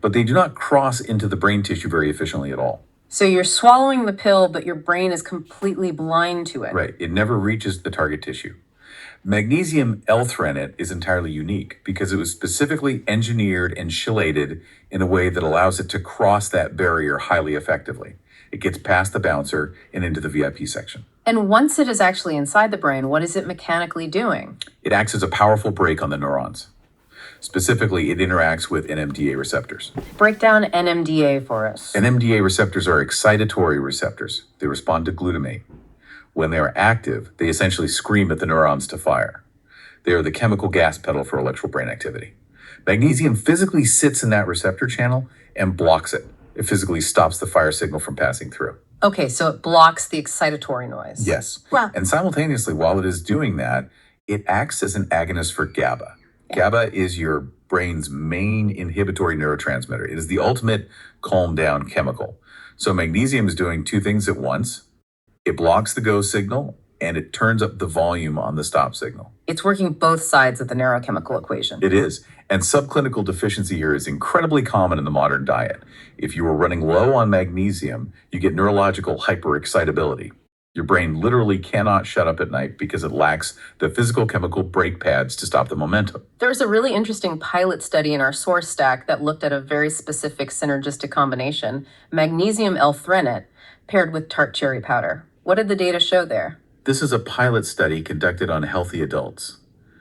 But they do not cross into the brain tissue very efficiently at all. So you're swallowing the pill, but your brain is completely blind to it. Right. It never reaches the target tissue. Magnesium L-threonate is entirely unique because it was specifically engineered and chelated in a way that allows it to cross that barrier highly effectively. It gets past the bouncer and into the VIP section. And once it is actually inside the brain, what is it mechanically doing? It acts as a powerful brake on the neurons. Specifically, it interacts with NMDA receptors. Break down NMDA for us. NMDA receptors are excitatory receptors. They respond to glutamate. When they are active, they essentially scream at the neurons to fire. They are the chemical gas pedal for electrical brain activity. Magnesium physically sits in that receptor channel and blocks it. It physically stops the fire signal from passing through. Okay, so it blocks the excitatory noise. Yes. Wow. And simultaneously, while it is doing that, it acts as an agonist for GABA. GABA is your brain's main inhibitory neurotransmitter. It is the ultimate calm down chemical. So magnesium is doing two things at once. It blocks the go signal and it turns up the volume on the stop signal. It's working both sides of the neurochemical equation. It is. And subclinical deficiency here is incredibly common in the modern diet. If you are running low on magnesium, you get neurological hyperexcitability. Your brain literally cannot shut up at night because it lacks the physical chemical brake pads to stop the momentum. There's a really interesting pilot study in our source stack that looked at a very specific synergistic combination, magnesium L-threonate paired with tart cherry powder. What did the data show there? This is a pilot study conducted on healthy adults.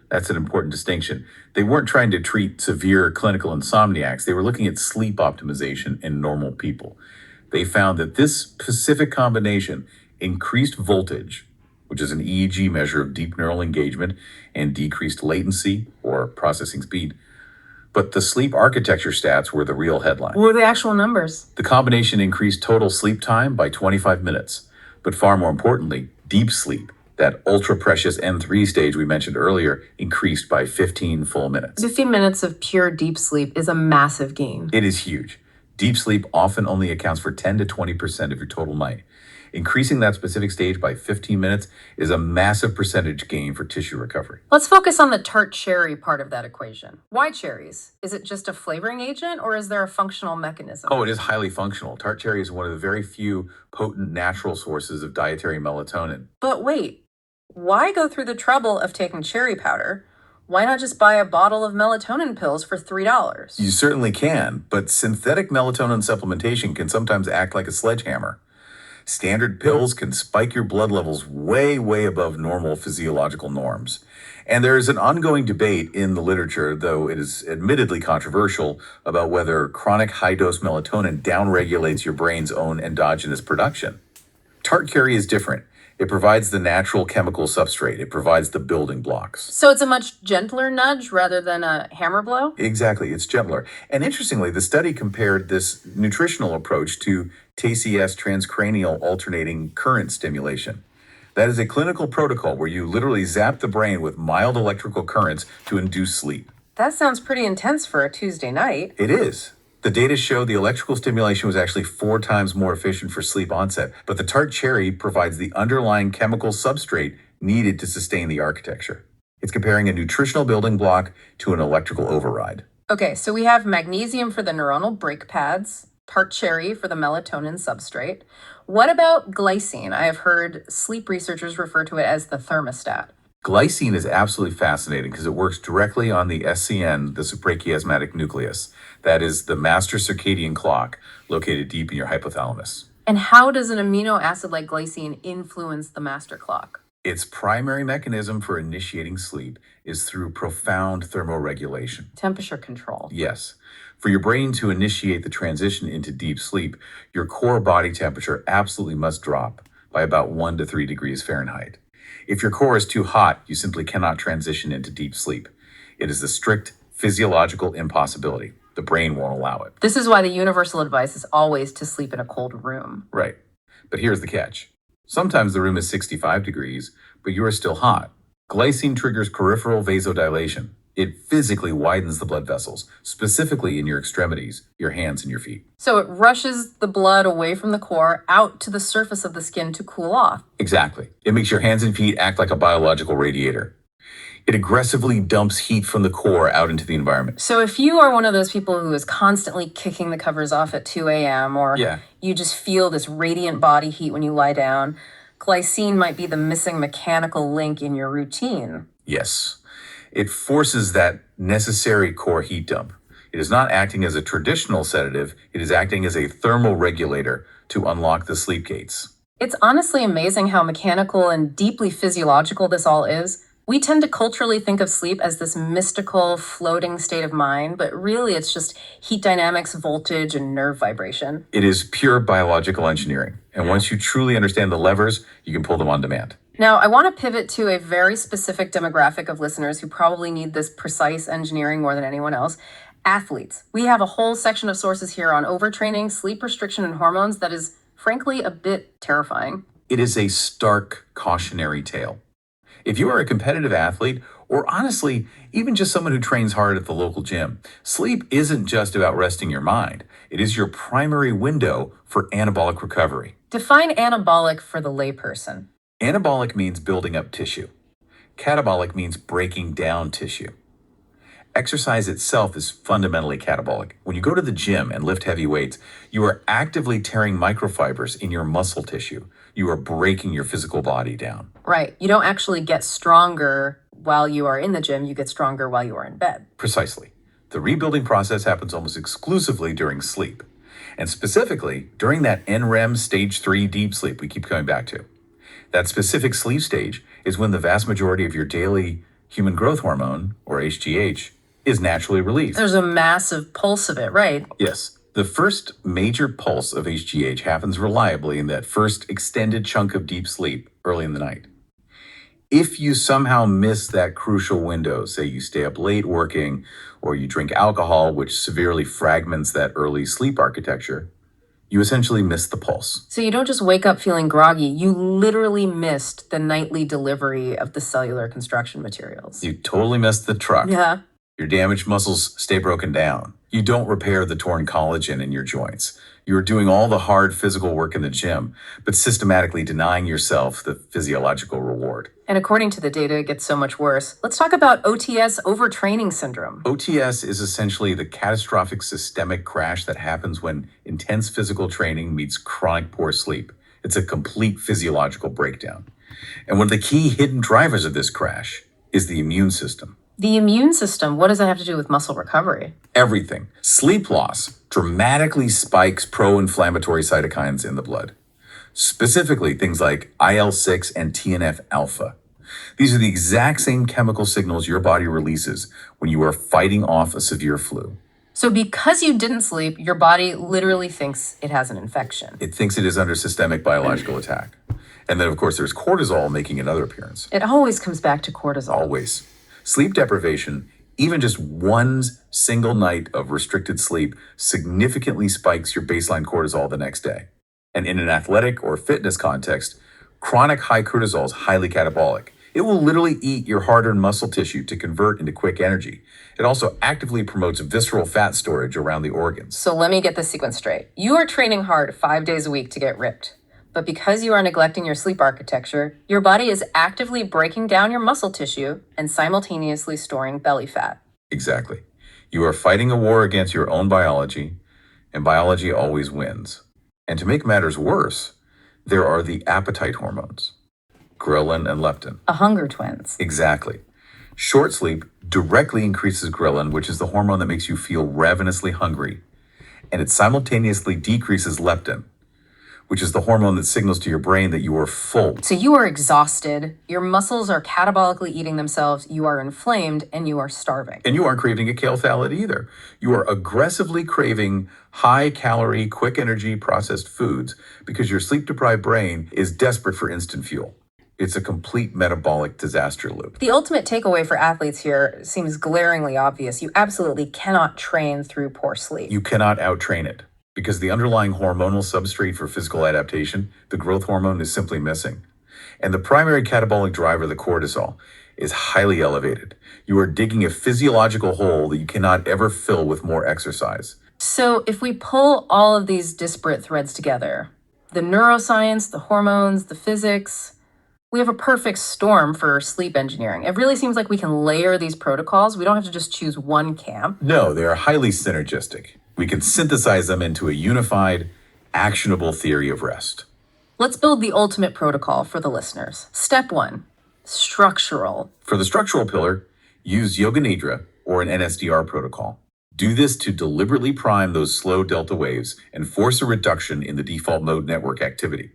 That's an important distinction. They weren't trying to treat severe clinical insomniacs. They were looking at sleep optimization in normal people. They found that this specific combination increased voltage, which is an EEG measure of deep neural engagement, and decreased latency or processing speed. But the sleep architecture stats were the real headline. What were the actual numbers? The combination increased total sleep time by 25 minutes. But far more importantly, deep sleep, that ultra-precious N3 stage we mentioned earlier, increased by 15 full minutes. 15 minutes of pure deep sleep is a massive gain. It is huge. Deep sleep often only accounts for 10 to 20% of your total night. Increasing that specific stage by 15 minutes is a massive percentage gain for tissue recovery. Let's focus on the tart cherry part of that equation. Why cherries? Is it just a flavoring agent or is there a functional mechanism? Oh, it is highly functional. Tart cherry is one of the very few potent natural sources of dietary melatonin. But wait, why go through the trouble of taking cherry powder? Why not just buy a bottle of melatonin pills for $3? You certainly can, but synthetic melatonin supplementation can sometimes act like a sledgehammer. Standard pills can spike your blood levels way, way above normal physiological norms. And there is an ongoing debate in the literature, though it is admittedly controversial, about whether chronic high-dose melatonin downregulates your brain's own endogenous production. Tart cherry is different. It provides the natural chemical substrate. It provides the building blocks. So it's a much gentler nudge rather than a hammer blow? Exactly, it's gentler. And interestingly, the study compared this nutritional approach to TCS transcranial alternating current stimulation. That is a clinical protocol where you literally zap the brain with mild electrical currents to induce sleep. That sounds pretty intense for a Tuesday night. It is. The data show the electrical stimulation was actually 4 times more efficient for sleep onset, but the tart cherry provides the underlying chemical substrate needed to sustain the architecture. It's comparing a nutritional building block to an electrical override. Okay, so we have magnesium for the neuronal brake pads, tart cherry for the melatonin substrate. What about glycine? I have heard sleep researchers refer to it as the thermostat. Glycine is absolutely fascinating because it works directly on the SCN, the suprachiasmatic nucleus. That is the master circadian clock located deep in your hypothalamus. And how does an amino acid like glycine influence the master clock? Its primary mechanism for initiating sleep is through profound thermoregulation. Temperature control. Yes. For your brain to initiate the transition into deep sleep, your core body temperature absolutely must drop by about 1 to 3 degrees Fahrenheit. If your core is too hot, you simply cannot transition into deep sleep. It is a strict physiological impossibility. The brain won't allow it. This is why the universal advice is always to sleep in a cold room. Right. But here's the catch. Sometimes the room is 65 degrees, but you are still hot. Glycine triggers peripheral vasodilation. It physically widens the blood vessels, specifically in your extremities, your hands and your feet. So it rushes the blood away from the core out to the surface of the skin to cool off. Exactly. It makes your hands and feet act like a biological radiator. It aggressively dumps heat from the core out into the environment. So if you are one of those people who is constantly kicking the covers off at 2 a.m. or you just feel this radiant body heat when you lie down, glycine might be the missing mechanical link in your routine. Yes. It forces that necessary core heat dump. It is not acting as a traditional sedative. It is acting as a thermal regulator to unlock the sleep gates. It's honestly amazing how mechanical and deeply physiological this all is. We tend to culturally think of sleep as this mystical, floating state of mind, but really it's just heat dynamics, voltage, and nerve vibration. It is pure biological engineering. And once you truly understand the levers, you can pull them on demand. Now, I want to pivot to a very specific demographic of listeners who probably need this precise engineering more than anyone else. Athletes. We have a whole section of sources here on overtraining, sleep restriction, and hormones that is, frankly, a bit terrifying. It is a stark cautionary tale. If you are a competitive athlete, or honestly, even just someone who trains hard at the local gym, sleep isn't just about resting your mind. It is your primary window for anabolic recovery. Define anabolic for the layperson. Anabolic means building up tissue. Catabolic means breaking down tissue. Exercise itself is fundamentally catabolic. When you go to the gym and lift heavy weights, you are actively tearing microfibers in your muscle tissue. You are breaking your physical body down. Right. You don't actually get stronger while you are in the gym. You get stronger while you are in bed. Precisely. The rebuilding process happens almost exclusively during sleep. And specifically, during that NREM stage 3 deep sleep we keep coming back to. That specific sleep stage is when the vast majority of your daily human growth hormone, or HGH, is naturally released. There's a massive pulse of it, right? Yes. The first major pulse of HGH happens reliably in that first extended chunk of deep sleep early in the night. If you somehow miss that crucial window, say you stay up late working, or you drink alcohol, which severely fragments that early sleep architecture, you essentially miss the pulse. So you don't just wake up feeling groggy, you literally missed the nightly delivery of the cellular construction materials. You totally missed the truck. Yeah. Your damaged muscles stay broken down. You don't repair the torn collagen in your joints. You're doing all the hard physical work in the gym, but systematically denying yourself the physiological reward. And according to the data, it gets so much worse. Let's talk about OTS, overtraining syndrome. OTS is essentially the catastrophic systemic crash that happens when intense physical training meets chronic poor sleep. It's a complete physiological breakdown. And one of the key hidden drivers of this crash is the immune system. The immune system, what does that have to do with muscle recovery? Everything. Sleep loss dramatically spikes pro-inflammatory cytokines in the blood. Specifically, things like IL-6 and TNF-alpha. These are the exact same chemical signals your body releases when you are fighting off a severe flu. So because you didn't sleep, your body literally thinks it has an infection. It thinks it is under systemic biological attack. And then, of course, there's cortisol making another appearance. It always comes back to cortisol. Always. Sleep deprivation, even just one single night of restricted sleep, significantly spikes your baseline cortisol the next day. And in an athletic or fitness context, chronic high cortisol is highly catabolic. It will literally eat your hard-earned muscle tissue to convert into quick energy. It also actively promotes visceral fat storage around the organs. So let me get this sequence straight. You are training hard 5 days a week to get ripped. But because you are neglecting your sleep architecture, your body is actively breaking down your muscle tissue and simultaneously storing belly fat. Exactly. You are fighting a war against your own biology, and biology always wins. And to make matters worse, there are the appetite hormones, ghrelin and leptin. A hunger twins. Exactly. Short sleep directly increases ghrelin, which is the hormone that makes you feel ravenously hungry, and it simultaneously decreases leptin, which is the hormone that signals to your brain that you are full. So you are exhausted, your muscles are catabolically eating themselves, you are inflamed, and you are starving. And you aren't craving a kale salad either. You are aggressively craving high-calorie, quick-energy processed foods because your sleep-deprived brain is desperate for instant fuel. It's a complete metabolic disaster loop. The ultimate takeaway for athletes here seems glaringly obvious. You absolutely cannot train through poor sleep. You cannot out-train it because the underlying hormonal substrate for physical adaptation, the growth hormone, is simply missing. And the primary catabolic driver, the cortisol, is highly elevated. You are digging a physiological hole that you cannot ever fill with more exercise. So if we pull all of these disparate threads together, the neuroscience, the hormones, the physics, we have a perfect storm for sleep engineering. It really seems like we can layer these protocols. We don't have to just choose one camp. No, they are highly synergistic. We can synthesize them into a unified, actionable theory of rest. Let's build the ultimate protocol for the listeners. Step 1, structural. For the structural pillar, use Yoga Nidra or an NSDR protocol. Do this to deliberately prime those slow delta waves and force a reduction in the default mode network activity.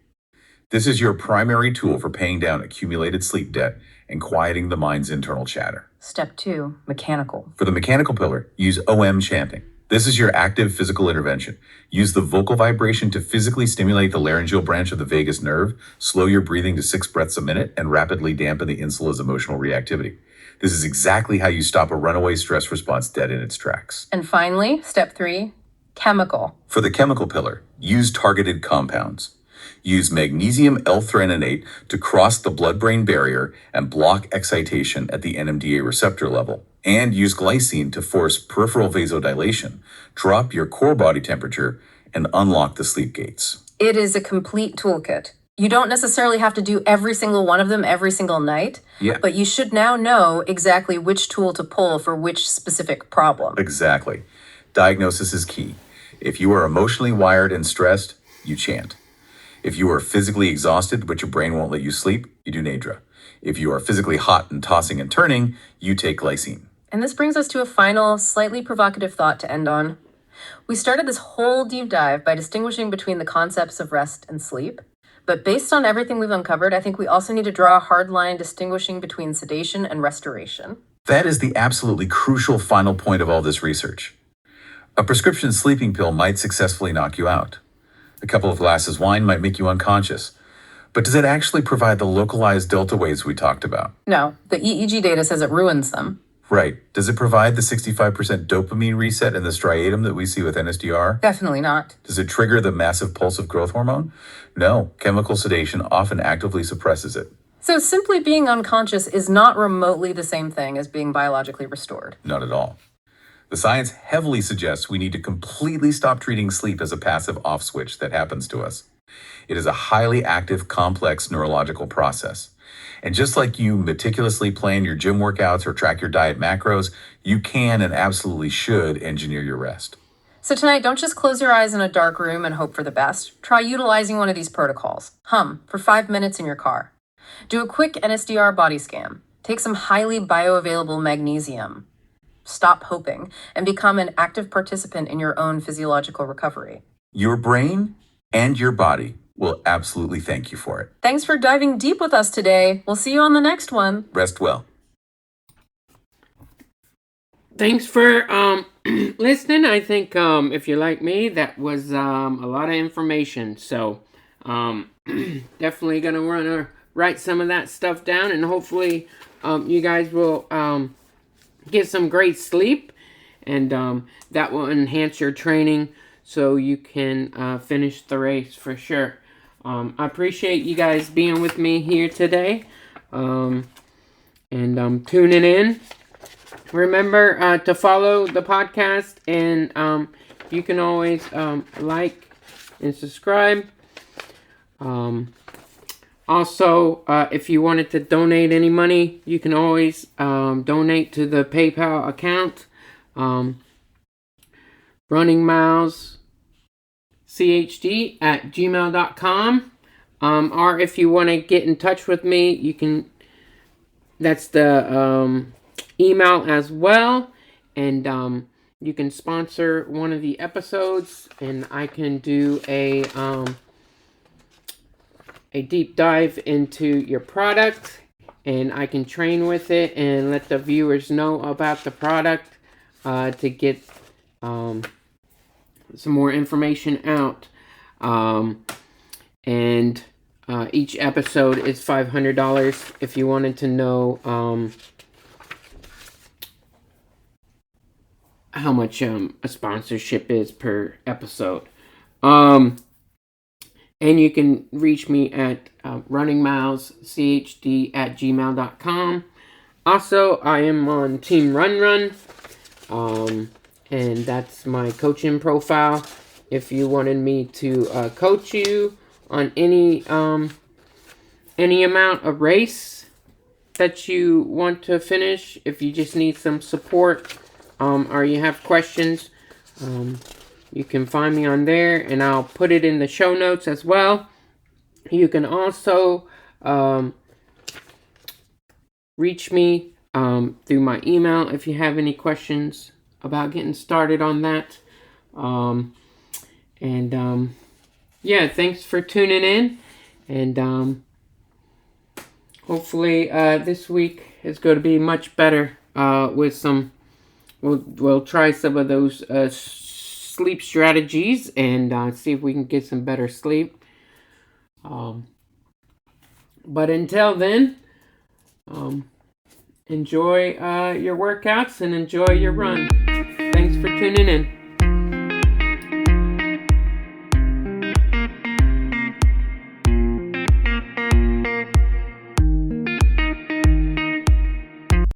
This is your primary tool for paying down accumulated sleep debt and quieting the mind's internal chatter. Step 2, mechanical. For the mechanical pillar, use OM chanting. This is your active physical intervention. Use the vocal vibration to physically stimulate the laryngeal branch of the vagus nerve, slow your breathing to 6 breaths a minute, and rapidly dampen the insula's emotional reactivity. This is exactly how you stop a runaway stress response dead in its tracks. And finally, step 3, chemical. For the chemical pillar, use targeted compounds. Use magnesium L-threonate to cross the blood-brain barrier and block excitation at the NMDA receptor level. And use glycine to force peripheral vasodilation, drop your core body temperature, and unlock the sleep gates. It is a complete toolkit. You don't necessarily have to do every single one of them every single night, but you should now know exactly which tool to pull for which specific problem. Exactly. Diagnosis is key. If you are emotionally wired and stressed, you chant. If you are physically exhausted but your brain won't let you sleep, you do Nidra. If you are physically hot and tossing and turning, you take glycine. And this brings us to a final, slightly provocative thought to end on. We started this whole deep dive by distinguishing between the concepts of rest and sleep. But based on everything we've uncovered, I think we also need to draw a hard line distinguishing between sedation and restoration. That is the absolutely crucial final point of all this research. A prescription sleeping pill might successfully knock you out. A couple of glasses of wine might make you unconscious. But does it actually provide the localized delta waves we talked about? No, the EEG data says it ruins them. Right. Does it provide the 65% dopamine reset in the striatum that we see with NSDR? Definitely not. Does it trigger the massive pulse of growth hormone? No. Chemical sedation often actively suppresses it. So simply being unconscious is not remotely the same thing as being biologically restored. Not at all. The science heavily suggests we need to completely stop treating sleep as a passive off switch that happens to us. It is a highly active, complex neurological process. And just like you meticulously plan your gym workouts or track your diet macros, you can and absolutely should engineer your rest. So tonight, don't just close your eyes in a dark room and hope for the best. Try utilizing one of these protocols. Hum for 5 minutes in your car. Do a quick NSDR body scan. Take some highly bioavailable magnesium. Stop hoping and become an active participant in your own physiological recovery. Your brain and your body will absolutely thank you for it. Thanks for diving deep with us today. We'll see you on the next one. Rest well. Thanks for listening. I think if you're like me, that was a lot of information. So definitely going to write some of that stuff down, and hopefully you guys will get some great sleep, and that will enhance your training so you can finish the race for sure. I appreciate you guys being with me here today and tuning in. Remember to follow the podcast, and you can always like and subscribe. Also, if you wanted to donate any money, you can always donate to the PayPal account, runningmileschd@gmail.com. Or if you want to get in touch with me, you can. That's the email as well, and you can sponsor one of the episodes, and I can do a a deep dive into your product, and I can train with it and let the viewers know about the product to get some more information out. And each episode is $500 if you wanted to know how much a sponsorship is per episode. And you can reach me at runningmileschd@gmail.com. Also, I am on Team Run, and that's my coaching profile. If you wanted me to coach you on any amount of race that you want to finish, if you just need some support, or you have questions, you can find me on there, and I'll put it in the show notes as well. You can also reach me through my email if you have any questions about getting started on that. Yeah, thanks for tuning in, and hopefully this week is going to be much better with some. We'll try some of those sleep strategies and see if we can get some better sleep. But until then, enjoy your workouts and enjoy your run. Thanks for tuning in.